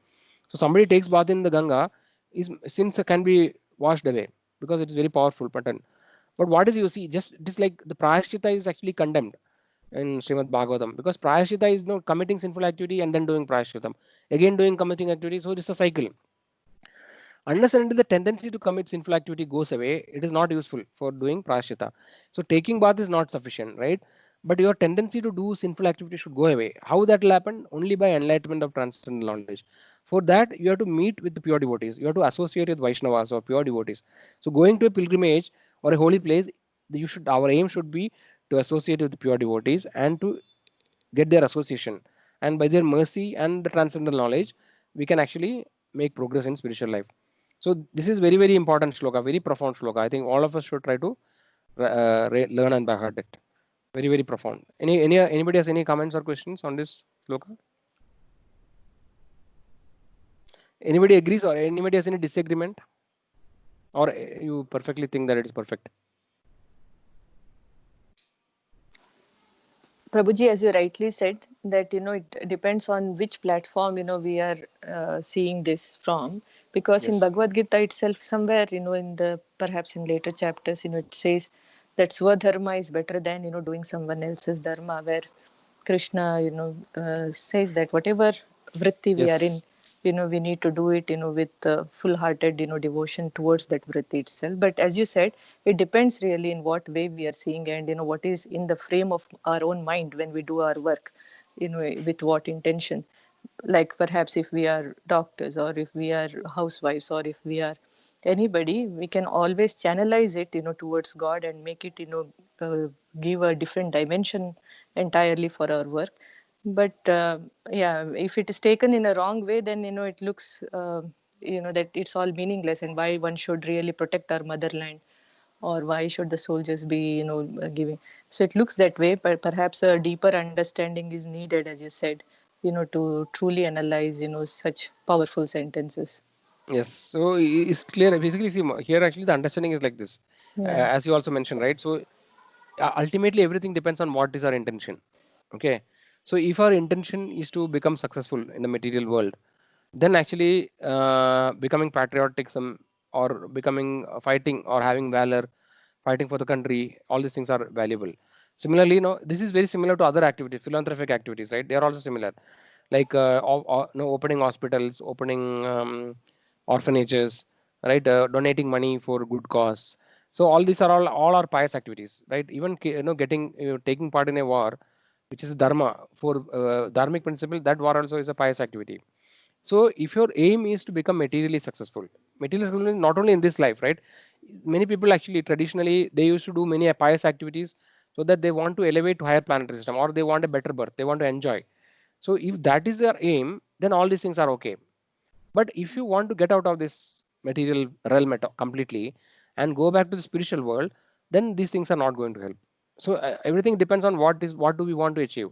So somebody takes bath in the Ganga, his sins can be washed away, because it is very powerful pattern. But what is, you see, just it is like the prayaschitta is actually condemned. in Srimad Bhagavatam, because prayashita is no committing sinful activity and then doing prayashita, again doing committing activity. So it's a cycle. Unless and until the tendency to commit sinful activity goes away, it is not useful for doing prayashita. So taking bath is not sufficient, right? But your tendency to do sinful activity should go away. How that will happen? Only by enlightenment of transcendental knowledge. For that, you have to meet with the pure devotees. You have to associate with Vaishnavas or pure devotees. So going to a pilgrimage or a holy place, our aim should be to associate with the pure devotees and to get their association. And by their mercy and the transcendental knowledge, we can actually make progress in spiritual life. So this is very, very important shloka, very profound shloka. I think all of us should try to learn and by heart it. Very, very profound. Anybody has any comments or questions on this shloka? Anybody agrees or anybody has any disagreement? Or you perfectly think that it is perfect? Prabhuji, as you rightly said, that it depends on which platform we are seeing this from. Because in Yes. Bhagavad Gita itself, somewhere in the perhaps in later chapters, it says that swadharma is better than doing someone else's dharma. Where Krishna says that whatever vritti we are in, Yes. we need to do it with full-hearted devotion towards that vritti itself. But as you said, it depends really in what way we are seeing, and what is in the frame of our own mind when we do our work, with what intention. Like perhaps if we are doctors, or if we are housewives, or if we are anybody, we can always channelize it towards God and make it give a different dimension entirely for our work. But yeah, if it is taken in a wrong way, then it looks that it's all meaningless, and why one should really protect our motherland, or why should the soldiers be giving. So it looks that way, but perhaps a deeper understanding is needed, as you said, to truly analyze such powerful sentences. Yes. So it's clear. Basically, see here actually the understanding is like this, Yeah. as you also mentioned, right? So ultimately everything depends on what is our intention. Okay. So if our intention is to become successful in the material world, then actually becoming patriotism or becoming fighting or having valor, fighting for the country, all these things are valuable. Similarly, this is very similar to other activities, philanthropic activities, right? They are also similar, like opening hospitals, opening orphanages, right? Donating money for good cause. So all these are all are pious activities, right? Even getting taking part in a war, which is dharma for dharmic principle, that war also is a pious activity. So if your aim is to become materially successful not only in this life, right? Many people actually traditionally they used to do many pious activities so that they want to elevate to higher planetary system, or they want a better birth, they want to enjoy. So if that is their aim, then all these things are okay. But if you want to get out of this material realm completely and go back to the spiritual world, then these things are not going to help. So everything depends on what do we want to achieve.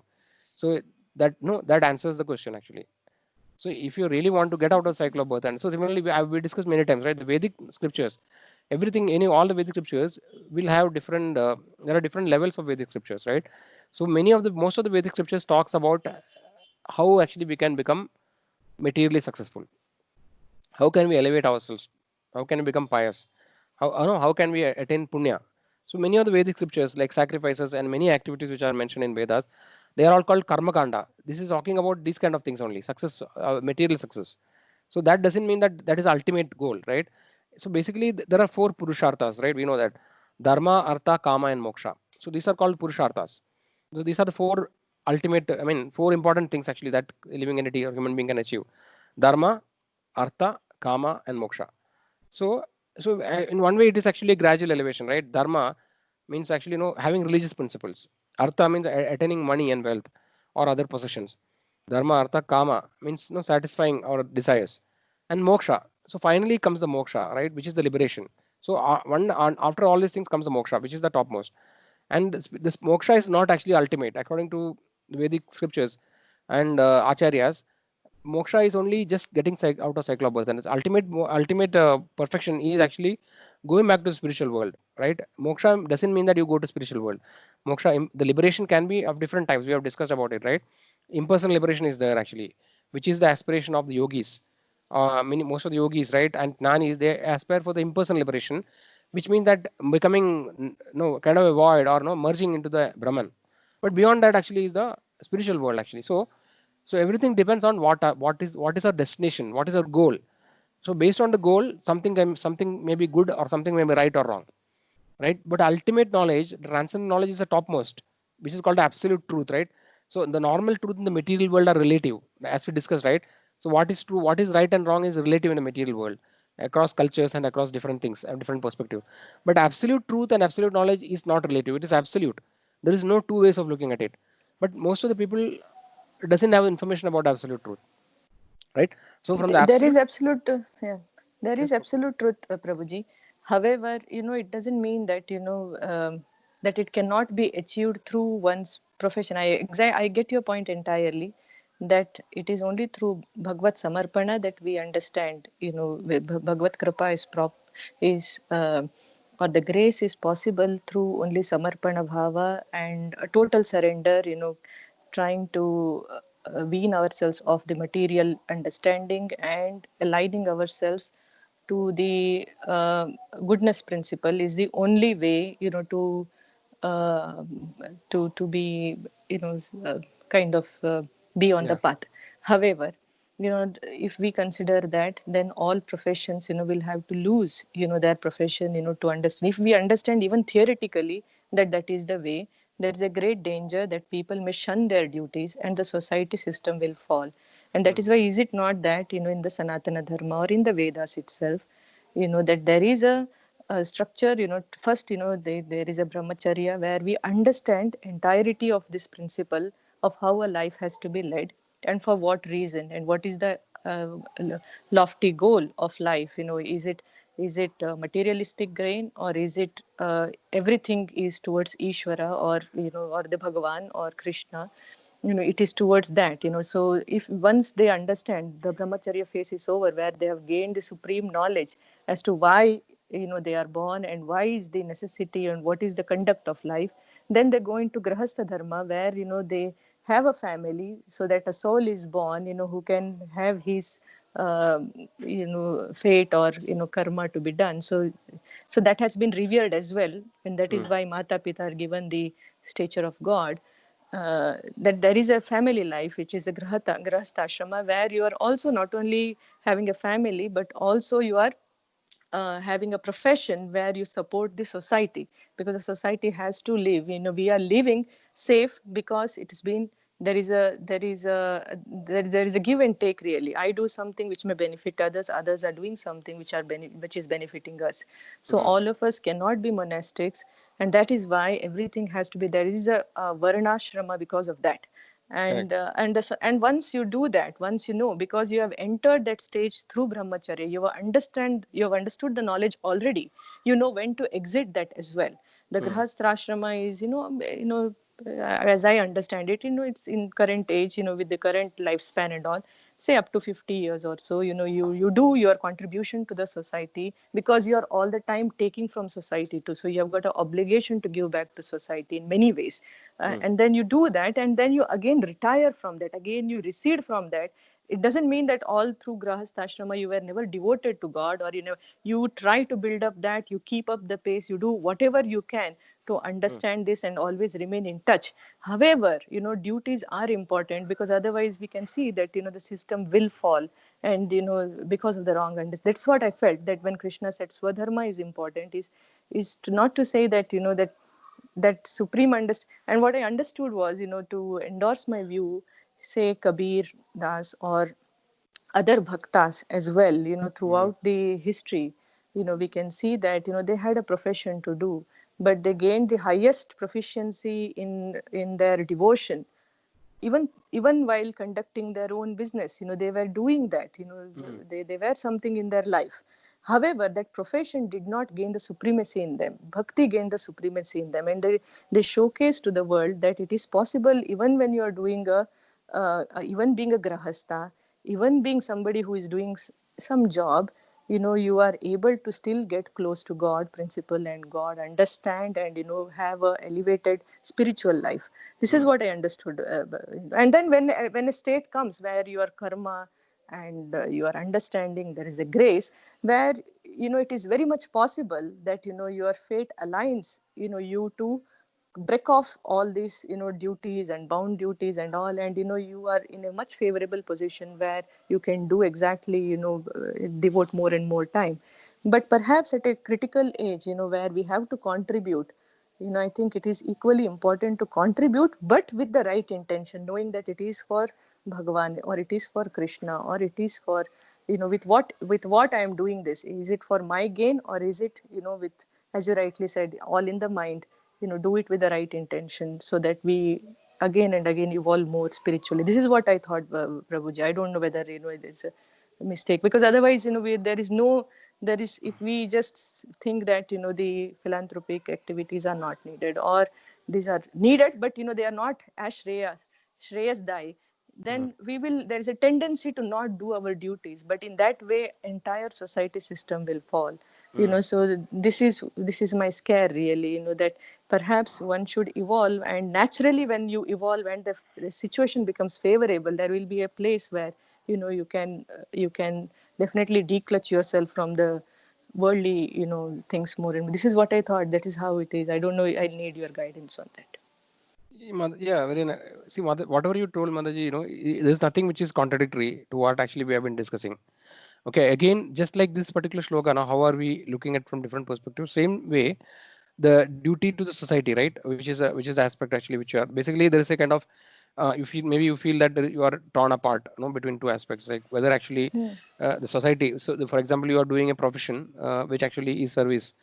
So that that answers the question actually. So if you really want to get out of cycle of birth, and so similarly we discussed many times, right? The Vedic scriptures, everything, all the Vedic scriptures will have different. There are different levels of Vedic scriptures, right? So most of the Vedic scriptures talks about how actually we can become materially successful. How can we elevate ourselves? How can we become pious? How can we attain punya? So many of the Vedic scriptures, like sacrifices and many activities which are mentioned in Vedas, they are all called karma kanda. This is talking about these kind of things only, success, material success. So that doesn't mean that that is ultimate goal, right? So basically, there are four purusharthas, right? We know that dharma, artha, kama, and moksha. So these are called purusharthas. So these are the four ultimate, four important things actually that a living entity or human being can achieve: dharma, artha, kama, and moksha. So, in one way, it is actually a gradual elevation, right? Dharma means actually having religious principles. Artha means attaining money and wealth or other possessions. Dharma, artha, kama means satisfying our desires, and moksha. So finally comes the moksha, right, which is the liberation. So after all these things comes the moksha, which is the topmost. And this moksha is not actually ultimate according to the Vedic scriptures and acharyas. Moksha is only just getting out of cycle of birth, and its ultimate perfection is actually going back to the spiritual world, right? Moksha doesn't mean that you go to spiritual world. Moksha, the liberation can be of different types. We have discussed about it, right? Impersonal liberation is there actually, which is the aspiration of the yogis. Most of the yogis, right, and gnanis, they aspire for the impersonal liberation, which means that becoming kind of a void, or no merging into the Brahman. But beyond that actually is the spiritual world actually. So everything depends on what is our destination, what is our goal. So based on the goal, something may be good or something may be right or wrong, right? But ultimate knowledge, the transcendent knowledge, is the topmost, which is called the absolute truth, right? So the normal truth in the material world are relative, as we discussed, right? So what is true, what is right and wrong is relative in the material world, across cultures and across different things and different perspective. But absolute truth and absolute knowledge is not relative, it is absolute. There is no two ways of looking at it. But most of the people doesn't have information about absolute truth, right? So from the There is absolute, absolute, yeah, there is yes, absolute truth, Prabhuji. However, it doesn't mean that, that it cannot be achieved through one's profession. I get your point entirely, that it is only through Bhagavad Samarpana that we understand, Bhagavad Kripa is or the grace is possible through only Samarpana Bhava and a total surrender, trying to wean ourselves off the material understanding and aligning ourselves to the goodness principle is the only way, uh, to be, kind of be on the yeah. path. However, if we consider that, then all professions, will have to lose, their profession, to understand. If we understand even theoretically that that is the way, there is a great danger that people may shun their duties and the society system will fall. And that Mm, is why, is it not that, in the Sanatana Dharma or in the Vedas itself, that there is a structure, first, there is a brahmacharya where we understand entirety of this principle of how a life has to be led and for what reason and what is the lofty goal of life. Is it materialistic gain, or is it everything is towards Ishvara, or or the Bhagavan or Krishna? It is towards that. So if once they understand, the brahmacharya phase is over, where they have gained the supreme knowledge as to why they are born and why is the necessity and what is the conduct of life, then they go into grahastha dharma, where they have a family, so that a soul is born, who can have his fate or karma to be done. So that has been revered as well, and that is mm, why Mata Pita are given the stature of God. That there is a family life, which is a grahastha ashrama, where you are also not only having a family, but also you are having a profession where you support the society, because the society has to live. We are living safe because it has been, there is a give and take. Really, I do something which may benefit others, others are doing something which is benefiting us. So mm, all of us cannot be monastics, and that is why everything has to be, there is a varnashrama because of that. correct. And once you do that, once because you have entered that stage through brahmacharya, you have understood the knowledge already, when to exit that as well. The Mm, grahasthrashrama is, as I understand it, it's in current age, with the current lifespan and all, say up to 50 years or so, you do your contribution to the society, because you are all the time taking from society too. So you have got an obligation to give back to society in many ways. mm, And then you do that, and then you again retire from that, again you recede from that. It doesn't mean that all through grahastha you were never devoted to God, or you try to build up that, you keep up the pace, you do whatever you can to mm, understand this and always remain in touch. However, duties are important, because otherwise we can see that the system will fall, and because of the wrong understanding. That's what I felt, that when Krishna said swadharma is important, is to not to say that that supreme and what I understood was, to endorse my view, say Kabir Das or other bhaktas as well, mm, throughout the history, we can see that they had a profession to do, but they gained the highest proficiency in their devotion, even while conducting their own business. They were doing that. mm, They were something in their life. However, that profession did not gain the supremacy in them. Bhakti gained the supremacy in them, and they showcase to the world that it is possible, even when you are doing even being a grahastha, even being somebody who is doing some job, you are able to still get close to God principle and God understand, and have a elevated spiritual life. This is mm, what I understood. And then when a state comes where your karma and your understanding, there is a grace where it is very much possible that your fate aligns you to break off all these, duties and bound duties and all, and you are in a much favorable position where you can do exactly, devote more and more time. But perhaps at a critical age, where we have to contribute, I think it is equally important to contribute, but with the right intention, knowing that it is for Bhagavan, or it is for Krishna, or it is for, with what I am doing this. Is it for my gain, or is it, with, as you rightly said, all in the mind, do it with the right intention, so that we again and again evolve more spiritually. This is what I thought, Prabhuji. I don't know whether, it's a mistake, because otherwise, there is no, there is, if we just think that, the philanthropic activities are not needed, or these are needed, but, they are not as Shreyas Dai, then there is a tendency to not do our duties, but in that way entire society system will fall. So this is my scare, really, that perhaps one should evolve, and naturally when you evolve and the situation becomes favorable, there will be a place where, you can definitely declutch yourself from the worldly, things more. And this is what I thought, that is how it is. I don't know, I need your guidance on that. Yeah, very nice. See, whatever you told, Mataji, there's nothing which is contradictory to what actually we have been discussing. Okay, again, just like this particular slogan, how are we looking at from different perspectives? Same way, the duty to the society, right? Which is the aspect actually which you are basically, there is a kind of you feel that you are torn apart, between two aspects, like whether actually the society. So, for example, you are doing a profession which actually is service,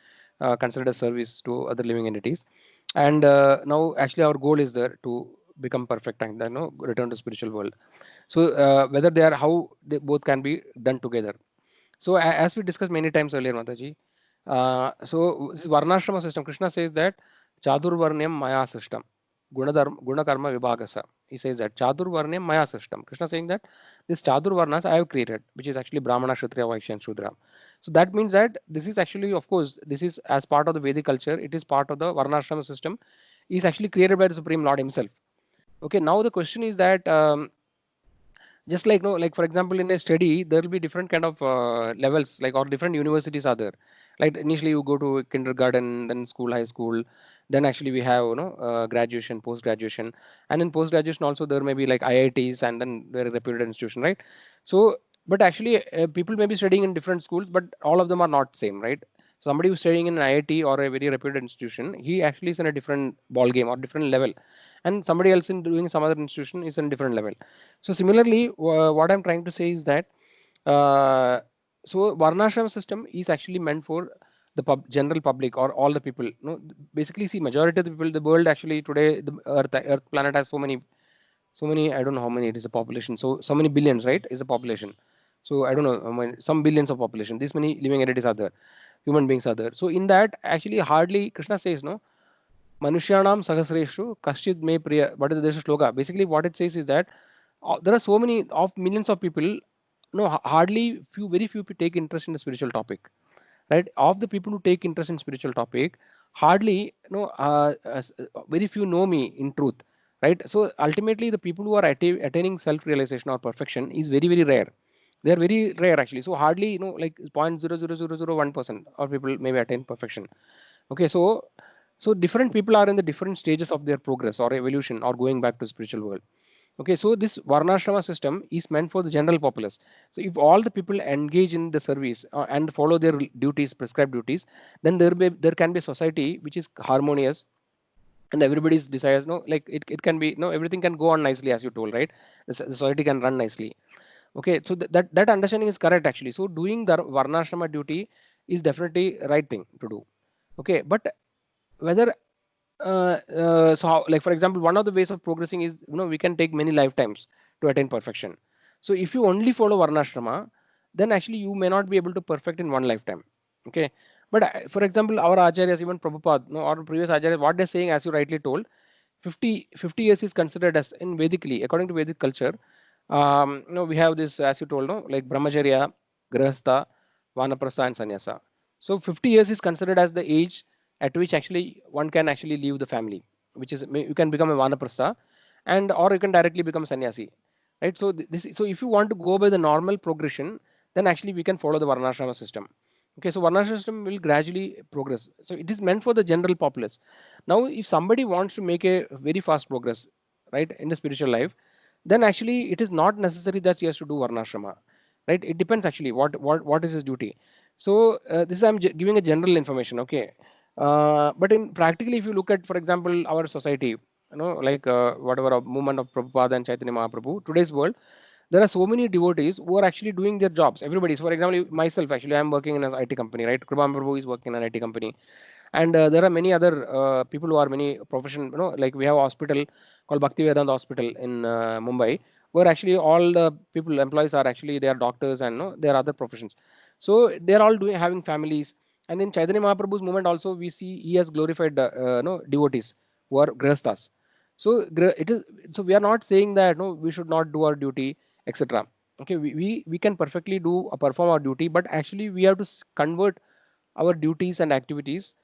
considered a service to other living entities, and now actually our goal is there to become perfect and return to spiritual world. So whether they are, how they both can be done together. So as we discussed many times earlier, Mataji, so this Varnashrama system, Krishna says that Chadurvarnyam Maya system, Gunakarma Vibhagasa. He says that Chadurvarnyam Maya system. Krishna saying that this Chadurvarnas I have created, which is actually Brahmana, Kshatriya, Vaishya, and Shudra. So that means that this is actually, of course, this is as part of the Vedic culture. It is part of the Varnashrama system. Is actually created by the Supreme Lord Himself. Okay, now the question is that. Just like, like for example, in a study there will be different kind of levels, like, or different universities are there. Like initially you go to kindergarten, then school, high school, then actually we have graduation, post graduation, and in post graduation also there may be like IITs, and then very reputed institution, right? So but actually people may be studying in different schools, but all of them are not same, right? Somebody who's studying in an IIT or a very reputed institution, he actually is in a different ball game or different level, and somebody else in doing some other institution is in a different level. So similarly, what I'm trying to say is that so Varnashram system is actually meant for the general public or all the people. Basically, see, majority of the people, the world actually today, the Earth planet has so many. I don't know how many it is a population. So many billions, right? Is a population. So I don't know, some billions of population. This many living entities are there, human beings are there. So in that, actually, hardly Krishna says no. Manushyanam Sahasreshu Kashchid Me Priya. What is the sloka? Basically, what it says is that there are so many of millions of people. No, hardly very few people take interest in the spiritual topic, right? Of the people who take interest in spiritual topic, hardly very few know me in truth, right? So ultimately, the people who are attaining self-realization or perfection is very very rare. They are very rare actually. So hardly like 0.00001% of people maybe attain perfection. Okay, so different people are in the different stages of their progress or evolution or going back to spiritual world. Okay, so this Varnashrama system is meant for the general populace. So if all the people engage in the service and follow their duties, prescribed duties, then there can be a society which is harmonious, and everybody's desires, like it can be, everything can go on nicely, as you told, right? The society can run nicely. Okay, so that understanding is correct actually. So doing the Varnashrama duty is definitely right thing to do. Okay, but whether so how, like for example, one of the ways of progressing is, we can take many lifetimes to attain perfection. So if you only follow Varnashrama, then actually you may not be able to perfect in one lifetime. Okay, but for example, our acharyas, even Prabhupada, or previous acharyas, what they're saying, as you rightly told, 50 years is considered as, in Vedically, according to Vedic culture, we have this, as you told, like Brahmacharya, Grahastha, Vanaprastha, and Sannyasa. So 50 years is considered as the age at which actually one can actually leave the family, which is, you can become a Vanaprastha, and or you can directly become sannyasi, right? So so if you want to go by the normal progression, then actually we can follow the Varnashrama system. Okay, so Varnashram system will gradually progress. So it is meant for the general populace. Now, if somebody wants to make a very fast progress, right, in the spiritual life, then actually it is not necessary that he has to do Varnashrama, right? It depends actually what is his duty. So this is I'm giving a general information, okay. But in practically, if you look at, for example, our society, like whatever movement of Prabhupada and Chaitanya Mahaprabhu, today's world, there are so many devotees who are actually doing their jobs. Everybody. So for example, myself actually, I'm working in an IT company, right? Kripam Prabhu is working in an IT company, and there are many other people who are many profession. Like we have a hospital called Bhakti Vedanta Hospital in Mumbai, where actually all the people employees are actually they are doctors and there are other professions. So they are all doing having families. And in Chaitanya Mahaprabhu's movement also we see he has glorified devotees who are grihasthas. So it is so we are not saying that no we should not do our duty etc. Okay, we can perfectly do perform our duty, but actually we have to convert our duties and activities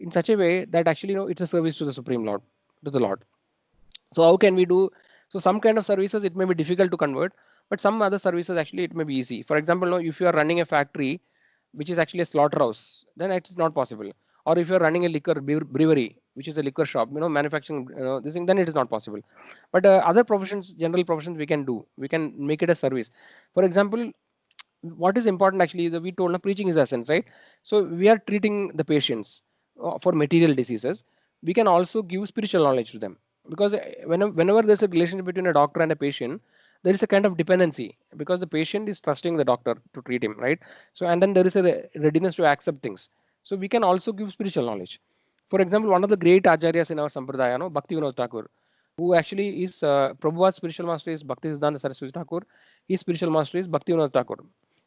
in such a way that actually it's a service to the Supreme Lord, to the Lord. So how can we do? So some kind of services it may be difficult to convert, but some other services actually it may be easy. For example, if you are running a factory which is actually a slaughterhouse, then it is not possible. Or if you are running a liquor brewery, which is a liquor shop, manufacturing this thing, then it is not possible. But other professions, general professions, we can do. We can make it a service. For example, what is important actually, we told now preaching is essence, right? So we are treating the patients for material diseases. We can also give spiritual knowledge to them because whenever there's a relationship between a doctor and a patient, there is a kind of dependency because the patient is trusting the doctor to treat him, right? So and then there is a readiness to accept things. So we can also give spiritual knowledge. For example, one of the great acharyas in our sampradaya, Bhakti Vinod Thakur, who actually is Prabhupada's spiritual master is Bhakti Siddhanta Saraswati Thakur. His spiritual master is Bhakti Vinod Thakur.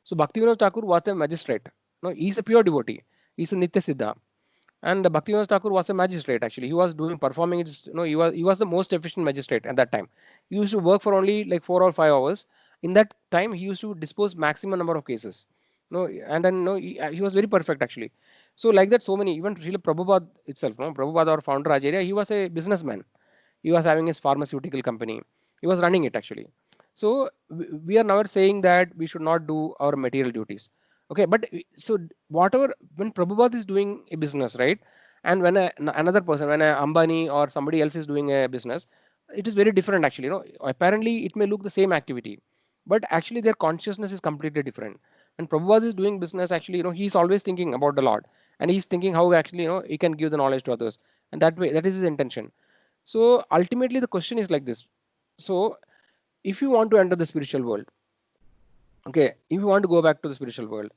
So Bhaktivinoda Thakur was a magistrate. No, he is a pure devotee. He is a Nitya Siddha. And Bhaktivinoda Thakur was a magistrate actually. He was doing performing his, he was the most efficient magistrate at that time. He used to work for only like 4 or 5 hours. In that time, he used to dispose maximum number of cases. And then he was very perfect actually. So like that, so many, even Srila Prabhupada itself, Prabhupada, our founder Acharya, he was a businessman. He was having his pharmaceutical company. He was running it actually. So we are never saying that we should not do our material duties. Okay, but so whatever when Prabhupada is doing a business, right? And when another person, when a Ambani or somebody else is doing a business, it is very different actually. Apparently it may look the same activity, but actually their consciousness is completely different. And Prabhupada is doing business, actually, he's always thinking about the Lord, and he's thinking how actually he can give the knowledge to others, and that way that is his intention. So ultimately the question is like this. So if you want to enter the spiritual world, okay, if you want to go back to the spiritual world,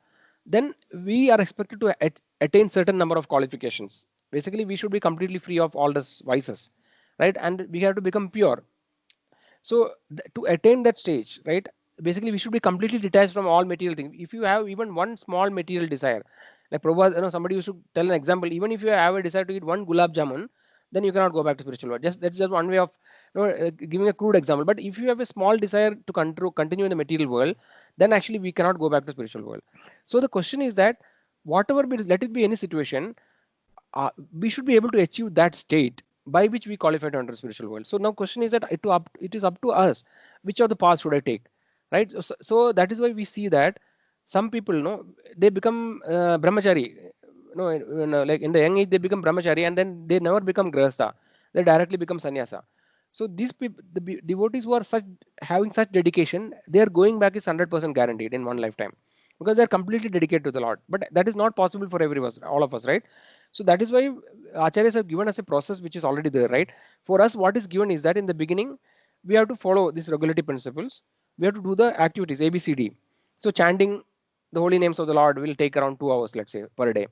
then we are expected to attain certain number of qualifications. Basically, we should be completely free of all these vices, right? And we have to become pure. So to attain that stage, right? Basically, we should be completely detached from all material things. If you have even one small material desire, like Prabhupada, somebody used to tell an example. Even if you have a desire to eat one gulab jamun, then you cannot go back to spiritual world. Just that's just one way of giving a crude example. But if you have a small desire to continue in the material world, then actually we cannot go back to spiritual world. So the question is that whatever be, let it be any situation, we should be able to achieve that state by which we qualify to enter spiritual world. So now question is that it is up to us which of the paths should I take, right? So that is why we see that some people they become brahmachari, like in the young age they become brahmachari and then they never become grahastha, they directly become sannyasa. So these people, the devotees who are such having such dedication, their going back is 100% guaranteed in one lifetime because they are completely dedicated to the Lord. But that is not possible for every us, all of us, right? So that is why acharyas have given us a process which is already there, right? For us, what is given is that in the beginning, we have to follow these regulatory principles. We have to do the activities ABCD. So chanting the holy names of the Lord will take around 2 hours, let's say, per day,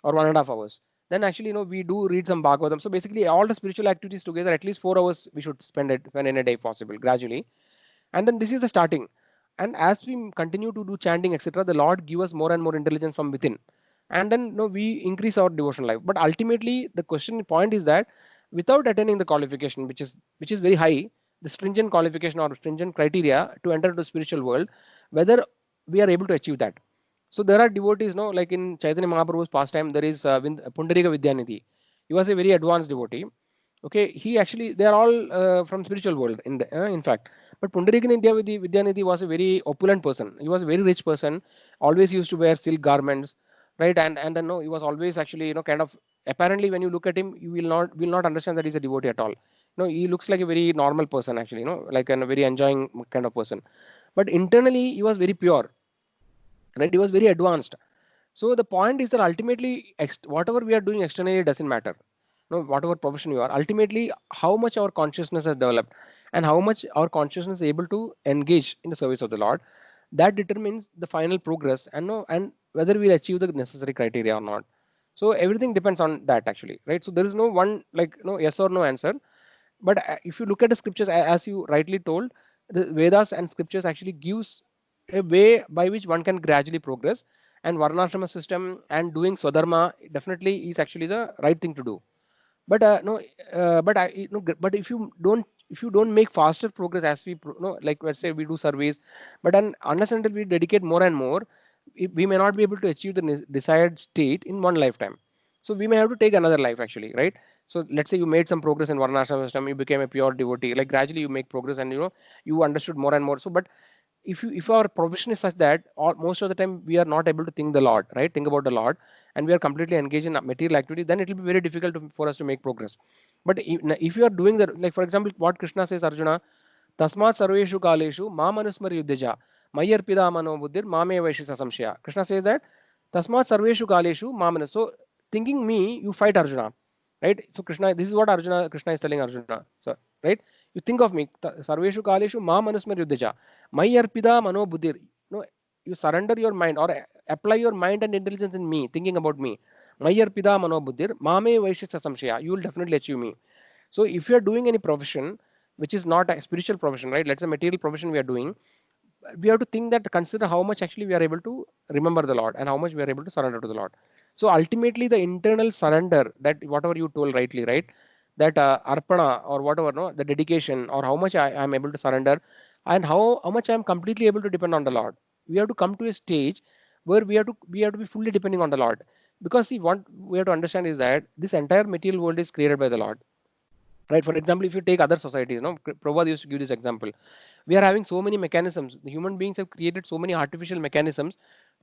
or 1.5 hours. Then actually, we do read some Bhagavatam. So basically, all the spiritual activities together, at least 4 hours, we should spend in a day, possible, gradually. And then this is the starting. And as we continue to do chanting, etc., the Lord give us more and more intelligence from within, and then we increase our devotional life. But ultimately, the question point is that without attaining the qualification, which is very high, the stringent qualification or stringent criteria to enter the spiritual world, whether we are able to achieve that. So there are devotees, like in Chaitanya Mahaprabhu's pastime, there is Pundarika Vidyanidhi. He was a very advanced devotee. Okay, he actually, they are all from spiritual world in fact. But Pundarika Vidyanidhi was a very opulent person. He was a very rich person, always used to wear silk garments, right? And then no, he was always actually, you know, kind of, apparently when you look at him, you will not understand that he's a devotee at all. No, he looks like a very normal person actually, you know, like a very enjoying kind of person. But internally he was very pure, right? He was very advanced. So the point is that ultimately, whatever we are doing externally doesn't matter. No, whatever profession you are, ultimately, how much our consciousness has developed and how much our consciousness is able to engage in the service of the Lord, that determines the final progress, and no, and whether we'll achieve the necessary criteria or not. So everything depends on that actually, right? So there is no one, like, no yes or no answer. But if you look at the scriptures, as you rightly told, the Vedas and scriptures actually gives a way by which one can gradually progress, and varnashrama system and doing swadharma definitely is actually the right thing to do. But no but I no, but if you don't make faster progress, as we no, like let's say we do surveys, but then unless and until we dedicate more and more, we may not be able to achieve the desired state in one lifetime. So we may have to take another life actually, right? So let's say you made some progress in varnashrama system, you became a pure devotee, like gradually you make progress, and you know, you understood more and more. So but if our profession is such that most of the time we are not able to think the Lord, right? Think about the Lord, and we are completely engaged in material activity, then it will be very difficult for us to make progress. But if you are doing that, like for example, what Krishna says, Arjuna, Tasmat sarveshu kaleshu mamanusmar yuddhaja mayarpida mano buddhir mame vaishisa samshaya. Krishna says that Tasmat sarveshu kaleshu mamanus. So thinking me, you fight Arjuna, right? So Krishna, this is what Krishna is telling Arjuna. So right, you think of me, sarveshu kaleshu mamanusmar yuddhaja mayarpida mano buddhir. No, you surrender your mind, or apply your mind and intelligence in me, thinking about me. Mayarpida mano buddhir mame vaishisa samshaya. You will definitely achieve me. So if you are doing any profession which is not a spiritual profession, right? Let's say material profession we are doing, we have to think that, consider how much actually we are able to remember the Lord and how much we are able to surrender to the Lord. So ultimately, the internal surrender, that whatever you told rightly, right? That arpana or whatever, no, the dedication, or how much I am able to surrender, and how much I am completely able to depend on the Lord. We have to come to a stage where we have to be fully depending on the Lord. Because see, what we have to understand is that this entire material world is created by the Lord, right? For example, if you take other societies, no, Prabhupada used to give this example. We are having so many mechanisms. The human beings have created so many artificial mechanisms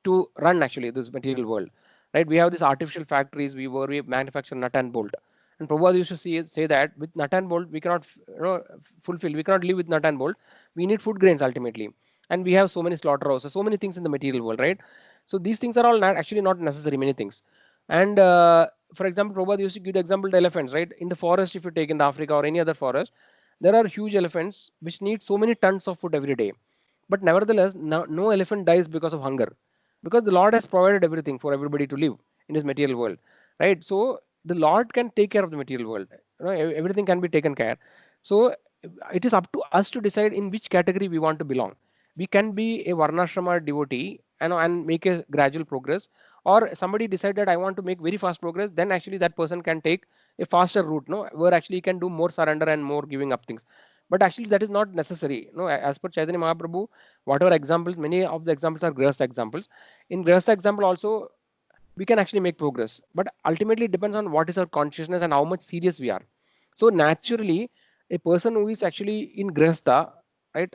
to run actually this material world, right? We have these artificial factories where we manufacture nut and bolt. And Prabhupada used to say that with nut and bolt we cannot fulfill. We cannot live with nut and bolt. We need food grains ultimately, and we have so many slaughterhouses, so many things in the material world, right? So these things are all not actually not necessary. Many things. And for example, Prabhupada used to give the example the elephants, right? In the forest, if you take in the Africa or any other forest, there are huge elephants which need so many tons of food every day. But nevertheless, no elephant dies because of hunger, because the Lord has provided everything for everybody to live in this material world, right? So the Lord can take care of the material world. You know, everything can be taken care. So it is up to us to decide in which category we want to belong. We can be a Varnashrama devotee and make a gradual progress, or somebody decide that I want to make very fast progress, then actually that person can take a faster route, no, where actually you can do more surrender and more giving up things. But actually that is not necessary. No, as per Chaitanya Mahaprabhu, whatever examples, many of the examples are Grihastha examples. In Grihastha example also, we can actually make progress. But ultimately it depends on what is our consciousness and how much serious we are. So naturally, a person who is actually in Grihastha, right,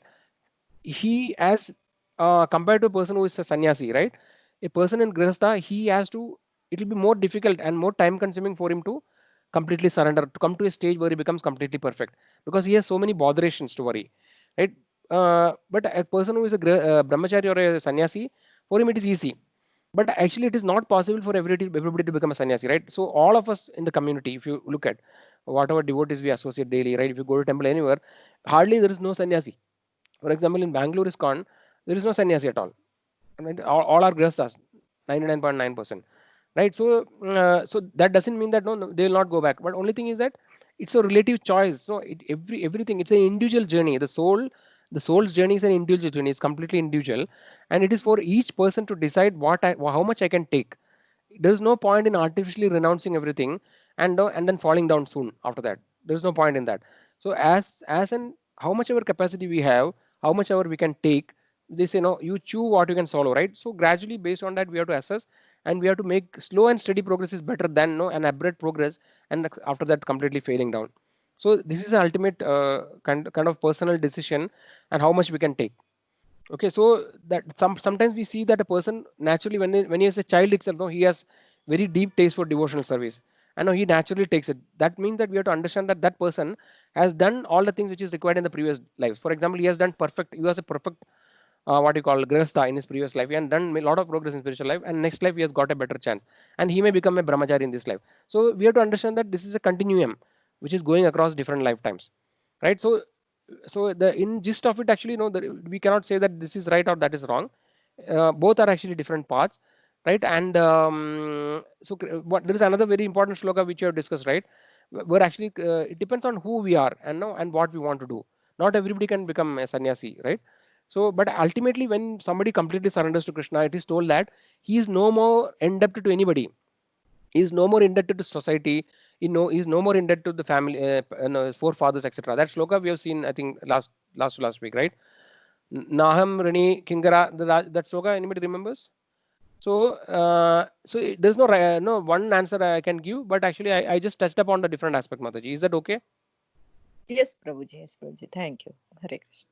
he as compared to a person who is a sannyasi, right? A person in Grihastha, he has to, it will be more difficult and more time consuming for him to completely surrender, to come to a stage where he becomes completely perfect, because he has so many botherations to worry, right? But a person who is a brahmachari or a sannyasi, for him it is easy. But actually, it is not possible for everybody to become a sannyasi, right? So all of us in the community, if you look at whatever devotees we associate daily, right? If you go to temple anywhere, hardly there is no sannyasi. For example, in Bangalore ISKCON, there is no sannyasi at all. Right? All are grihasthas, 99.9%. Right? So that doesn't mean that no, they will not go back. But only thing is that it's a relative choice. So everything, it's an individual journey. The soul's journey is an individual journey. It's completely individual, and it is for each person to decide how much I can take. There is no point in artificially renouncing everything and then falling down soon after that. There is no point in that. So as and how much ever capacity we have, how much ever we can take, they say no, you chew what you can swallow, right? So gradually based on that we have to assess, and we have to make slow and steady progress is better than no an abrupt progress and after that completely failing down. So this is the ultimate kind of personal decision and how much we can take. Okay, so that sometimes we see that a person naturally when he is a child itself, no, he has very deep taste for devotional service, and no, he naturally takes it. That means that we have to understand that that person has done all the things which is required in the previous lives. For example, he has done perfect. He was a perfect what you call grihastha in his previous life. He has done a lot of progress in spiritual life, and next life he has got a better chance, and he may become a brahmachari in this life. So we have to understand that this is a continuum which is going across different lifetimes, right? So the in gist of it actually, no, we cannot say that this is right or that is wrong. Both are actually different paths, right? And there is another very important shloka which you have discussed, right? Where actually it depends on who we are and no and what we want to do. Not everybody can become a sannyasi, right? So, but ultimately, when somebody completely surrenders to Krishna, it is told that he is no more indebted to anybody. He is no more indebted to society. He is no more indebted to the family, no, his forefathers, etc. That shloka we have seen, I think, last week, right? Naham Rini Kingara. That shloka, anybody remembers? So there's no one answer I can give, but actually I just touched upon the different aspect, Mataji. Is that okay? Yes, Prabhuji. Yes, Prabhuji. Thank you. Hare Krishna.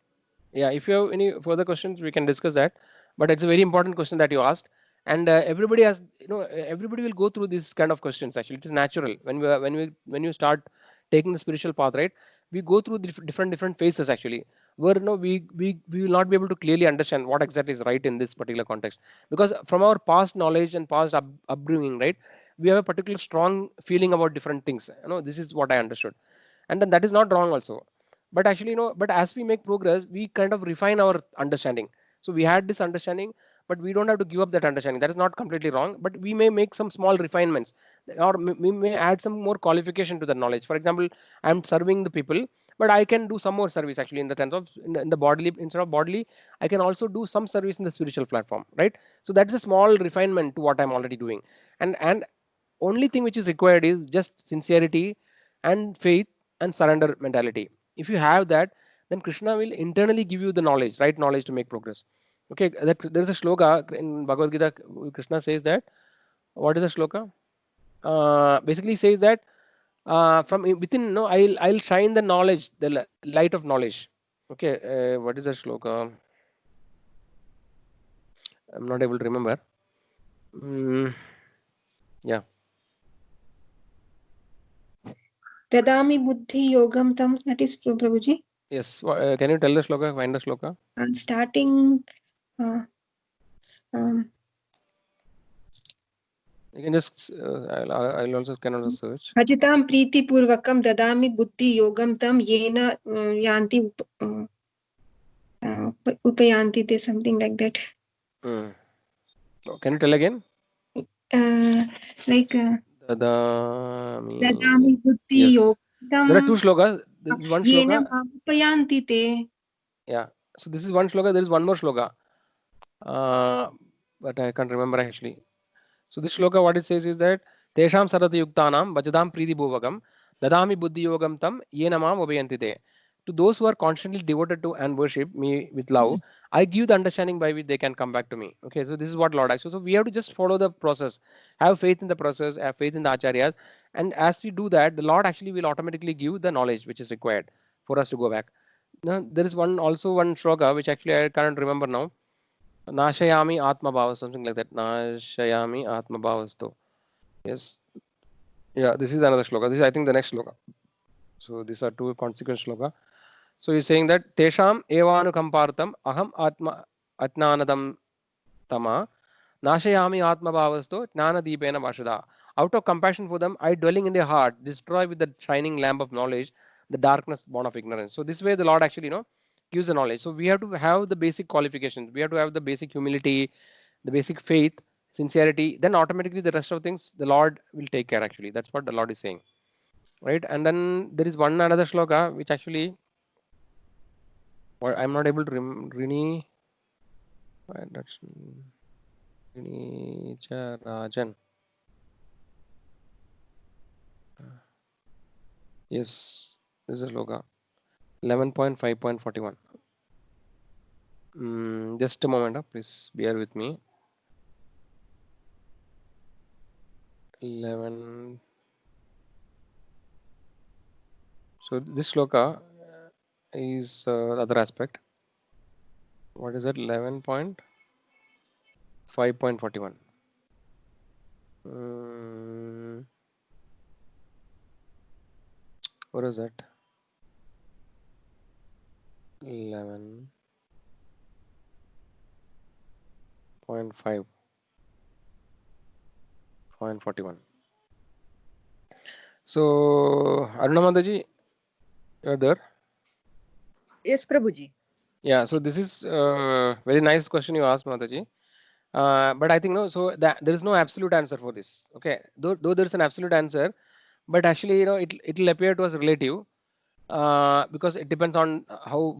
Yeah, if you have any further questions, we can discuss that. But it's a very important question that you asked, and everybody has, everybody will go through these kind of questions. Actually, it is natural when you start taking the spiritual path, right? We go through different phases actually, where we will not be able to clearly understand what exactly is right in this particular context, because from our past knowledge and past upbringing, right, we have a particular strong feeling about different things. This is what I understood, and then that is not wrong also. But actually, but as we make progress, we kind of refine our understanding. So we had this understanding, but we don't have to give up that understanding. That is not completely wrong, but we may make some small refinements, or we may add some more qualification to the knowledge. For example, I'm serving the people, but I can do some more service actually, in the terms of in the bodily, instead of bodily, I can also do some service in the spiritual platform, right? So that's a small refinement to what I'm already doing. And only thing which is required is just sincerity and faith and surrender mentality. If you have that, then Krishna will internally give you the knowledge, right knowledge to make progress. Okay, there's a shloka in Bhagavad Gita. Krishna says that, what is the shloka? Basically says that from within, no, I'll shine the knowledge, the light of knowledge. Okay, what is the shloka? I'm not able to remember. Yeah. Dadami buddhi yogam tam. That is Prabhuji. Yes. Can you tell the shloka? Find the shloka. Starting. You can just. I'll also can also search. Bhajitam priti purvakam dadami buddhi yogam tam yena yanti upayanti. There's something like that. Can you tell again? Like dadami buddhi Yes. yogam There are two shlokas. There is one yena shloka. upayanti te. Yeah. So this is one shloka. There is one more shloka. But I can't remember actually. So this shloka, what it says is that Tesham sarati yuktanam bhajadam priti bhuvagam dadami buddhi yogam tam yenamam obeyantite. To those who are constantly devoted to and worship me with love, I give the understanding by which they can come back to me. Okay, so this is what Lord actually. So we have to just follow the process, have faith in the process, have faith in the acharyas, and as we do that, the Lord actually will automatically give the knowledge which is required for us to go back. Now, there is one shloka which actually I can't remember now. Nashayami Atma Bhava, something like that. Nashayami Atma Bhavasto. Yes. Yeah, this is another shloka. This is, I think, the next shloka. So these are two consequent shloka. So he's saying that Tesham Evanukampartam Aham Atma Atnanadam Tama Nashayami Atma Bhavasto Jnana Deepena Vashada. Out of compassion for them, I dwelling in their heart, destroy with the shining lamp of knowledge the darkness born of ignorance. So this way the Lord actually, gives the knowledge. So we have to have the basic qualifications. We have to have the basic humility, the basic faith, sincerity. Then automatically the rest of things the Lord will take care. Actually, that's what the Lord is saying, right? And then there is one another shloka which actually, I'm not able to Rini. That's Rini Rajan. Yes, this is a shloka 11.5.41. Just a moment, please bear with me. 11. So this shloka is the other aspect. What is it? 11.5.41. What is that? 11.5.41. So, Aruna Mataji, you're there? Yes, Prabhuji. Yeah, so this is very nice question you asked, Mataji. But I think no, so that there is no absolute answer for this. Okay, though there is an absolute answer, but actually, it'll appear to us relative because it depends on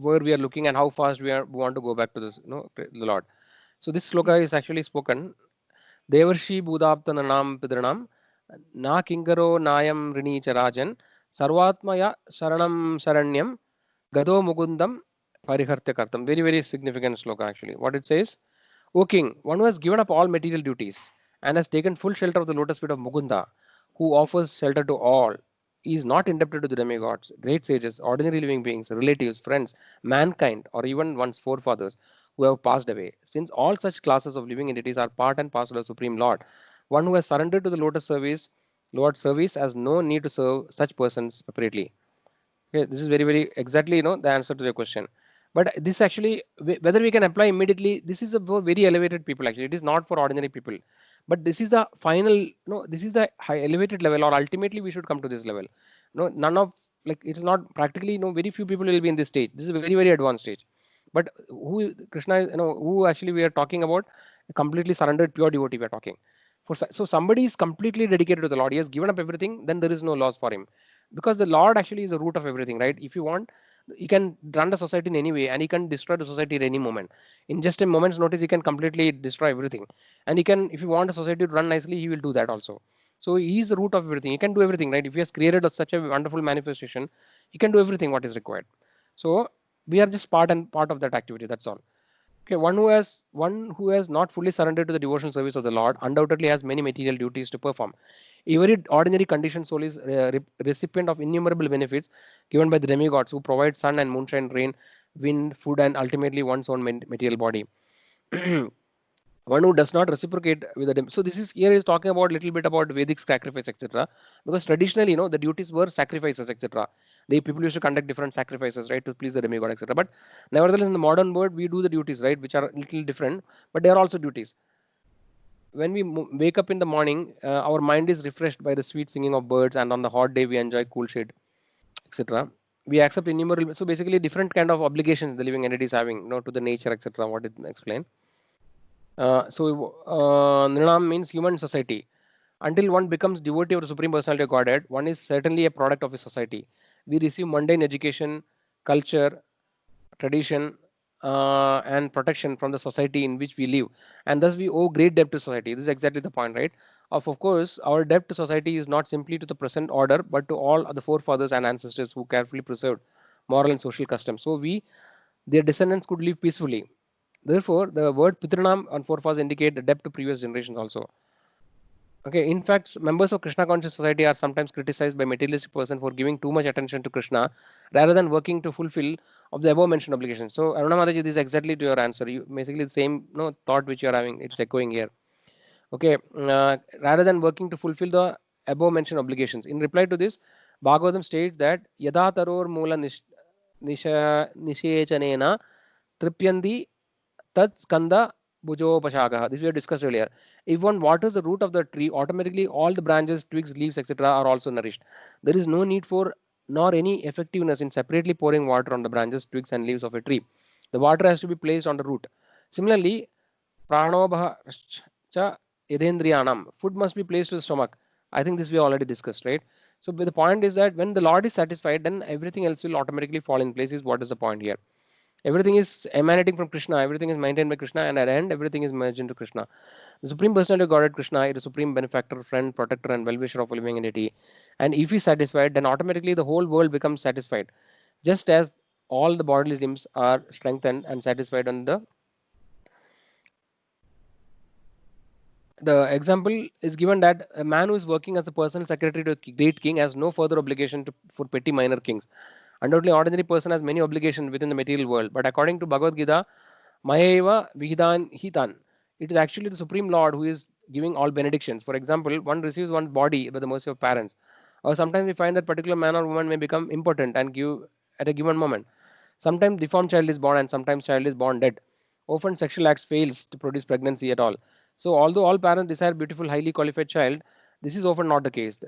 where we are looking and how fast we want to go back to this, the Lord. So this sloka Yes. is actually spoken. Devarshi Budaptananam Pidranam Na Kingaro Nayam Rini Charajan Sarvatmaya Saranam Saranyam Gado Mugundam Parihartya Kartam. Very, very significant sloka actually. What it says, O king, one who has given up all material duties and has taken full shelter of the lotus feet of Mukunda, who offers shelter to all, is not indebted to the demigods, great sages, ordinary living beings, relatives, friends, mankind, or even one's forefathers who have passed away. Since all such classes of living entities are part and parcel of Supreme Lord, one who has surrendered to the lotus service, Lord service, has no need to serve such persons separately. Okay, this is very, very exactly the answer to the question. But this actually, whether we can apply immediately, this is for very elevated people. Actually, it is not for ordinary people. But this is the final, this is the high elevated level, or ultimately we should come to this level. No, none of like it is not practically. Very few people will be in this stage. This is a very, very advanced stage. But who Krishna is, who actually we are talking about, completely surrendered pure devotee. We are talking. So somebody is completely dedicated to the Lord. He has given up everything. Then there is no loss for him, because the Lord actually is the root of everything, right? If you want, he can run the society in any way, and he can destroy the society at any moment. In just a moment's notice, he can completely destroy everything. And he can, if you want a society to run nicely, he will do that also. So he is the root of everything. He can do everything, right? If he has created such a wonderful manifestation, he can do everything what is required. So we are just part of that activity. That's all. Okay, one who has not fully surrendered to the devotional service of the Lord undoubtedly has many material duties to perform. Every ordinary conditioned soul is recipient of innumerable benefits given by the demigods who provide sun and moonshine, rain, wind, food, and ultimately one's own material body. One who does not reciprocate with the so this is here is talking about little bit about Vedic sacrifice, etc. Because traditionally, the duties were sacrifices, etc. The people used to conduct different sacrifices, right, to please the demigod, etc. But nevertheless, in the modern world, we do the duties, right, which are a little different, but they are also duties. When we wake up in the morning, our mind is refreshed by the sweet singing of birds, and on the hot day, we enjoy cool shade, etc. We accept innumerable, so basically different kind of obligations the living entity is having, to the nature, etc. What it explain. Nirnam means human society. Until one becomes devotee of the Supreme Personality of Godhead, one is certainly a product of a society. We receive mundane education, culture, tradition, and protection from the society in which we live, and thus we owe great debt to society. This is exactly the point, right? Of course, our debt to society is not simply to the present order, but to all the forefathers and ancestors who carefully preserved moral and social customs. So their descendants could live peacefully. Therefore, the word Pitranam and forefathers indicate the debt to previous generations also. Okay, in fact, members of Krishna conscious society are sometimes criticized by materialistic person for giving too much attention to Krishna rather than working to fulfill of the above mentioned obligations. So, Aruna Mataji, this is exactly to your answer. You basically the same thought which you are having. It's echoing here. Okay, rather than working to fulfill the above mentioned obligations. In reply to this, Bhagavatam states that Yada Taror Mula Nishechanena Tripyandi Tat Skanda Bujopashagaha. This we have discussed earlier. If one waters the root of the tree, automatically all the branches, twigs, leaves, etc. are also nourished. There is no need for nor any effectiveness in separately pouring water on the branches, twigs, and leaves of a tree. The water has to be placed on the root. Similarly, pranobha cha yadendriyanam. Food must be placed to the stomach. I think this we already discussed, right? So the point is that when the Lord is satisfied, then everything else will automatically fall in place. Is what is the point here? Everything is emanating from Krishna, everything is maintained by Krishna, and at the end, everything is merged into Krishna. The Supreme Personality of Godhead Krishna is the supreme benefactor, friend, protector, and well-wisher of a living entity. And if he is satisfied, then automatically the whole world becomes satisfied. Just as all the bodily limbs are strengthened and satisfied on the example is given that a man who is working as a personal secretary to a great king has no further obligation for petty minor kings. Undoubtedly, ordinary person has many obligations within the material world, but according to Bhagavad Gita, Mayeva Vihidan Hitan. It is actually the Supreme Lord who is giving all benedictions. For example, one receives one's body by the mercy of parents. Or sometimes we find that particular man or woman may become impotent and give at a given moment. Sometimes deformed child is born and sometimes child is born dead. Often sexual acts fails to produce pregnancy at all. So although all parents desire beautiful, highly qualified child, this is often not the case.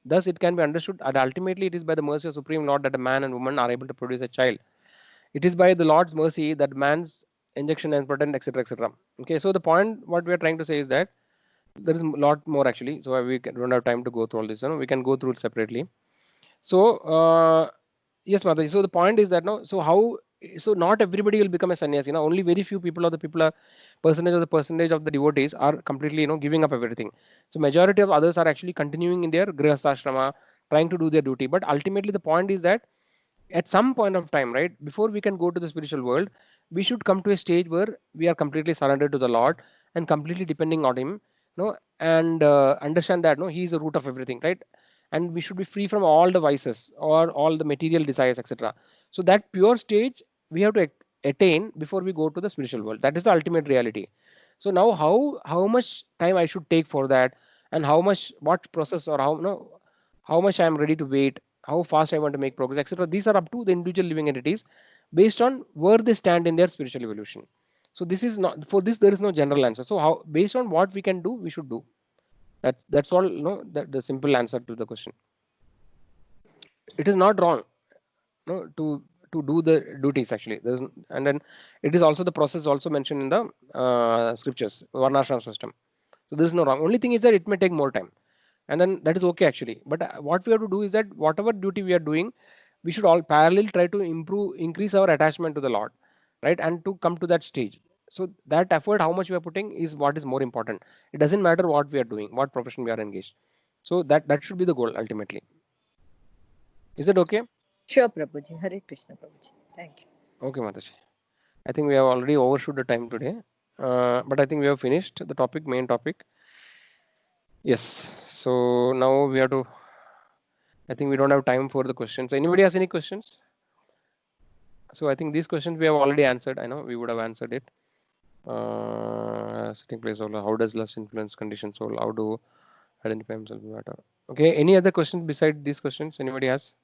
Thus it can be understood that ultimately it is by the mercy of Supreme Lord that a man and woman are able to produce a child. It is by the Lord's mercy that man's injection and protein, etc., etc. Okay, so the point what we are trying to say is that there is a lot more actually. So don't have time to go through all this. We can go through it separately. So yes, Mataji. So the point is that no. So how? So not everybody will become a sannyasi. Only very few people, or the people are percentage of the devotees are completely giving up everything. So majority of others are actually continuing in their grihastha trying to do their duty. But ultimately the point is that at some point of time, right, before we can go to the spiritual world, we should come to a stage where we are completely surrendered to the Lord and completely depending on Him, and understand that He is the root of everything, right? And we should be free from all the vices or all the material desires, etc. So that pure stage we have to attain before we go to the spiritual world. That is the ultimate reality. So now how much time I should take for that, and how much what process or how much I am ready to wait, how fast I want to make progress, etc. These are up to the individual living entities based on where they stand in their spiritual evolution. So this is not for this there is no general answer. So how based on what we can do, we should do. That's all. The simple answer to the question. It is not wrong, to do the duties actually. And then it is also the process also mentioned in the scriptures, varnashram system. So there is no wrong. Only thing is that it may take more time, and then that is okay actually. But what we have to do is that whatever duty we are doing, we should all parallel try to increase our attachment to the Lord, right, and to come to that stage. So that effort, how much we are putting, is what is more important. It doesn't matter what we are doing, what profession we are engaged. So that should be the goal ultimately. Is it okay? Sure, Prabhuji. Hare Krishna, Prabhuji. Thank you. Okay, Mataji. I think we have already overshoot the time today, but I think we have finished the topic, main topic. Yes. So now we have to. I think we don't have time for the questions. Anybody has any questions? So I think these questions we have already answered. I know we would have answered it. Sitting place soul. How does lust influence conditioned soul? How do identify himself matter? Okay. Any other questions beside these questions? Anybody has?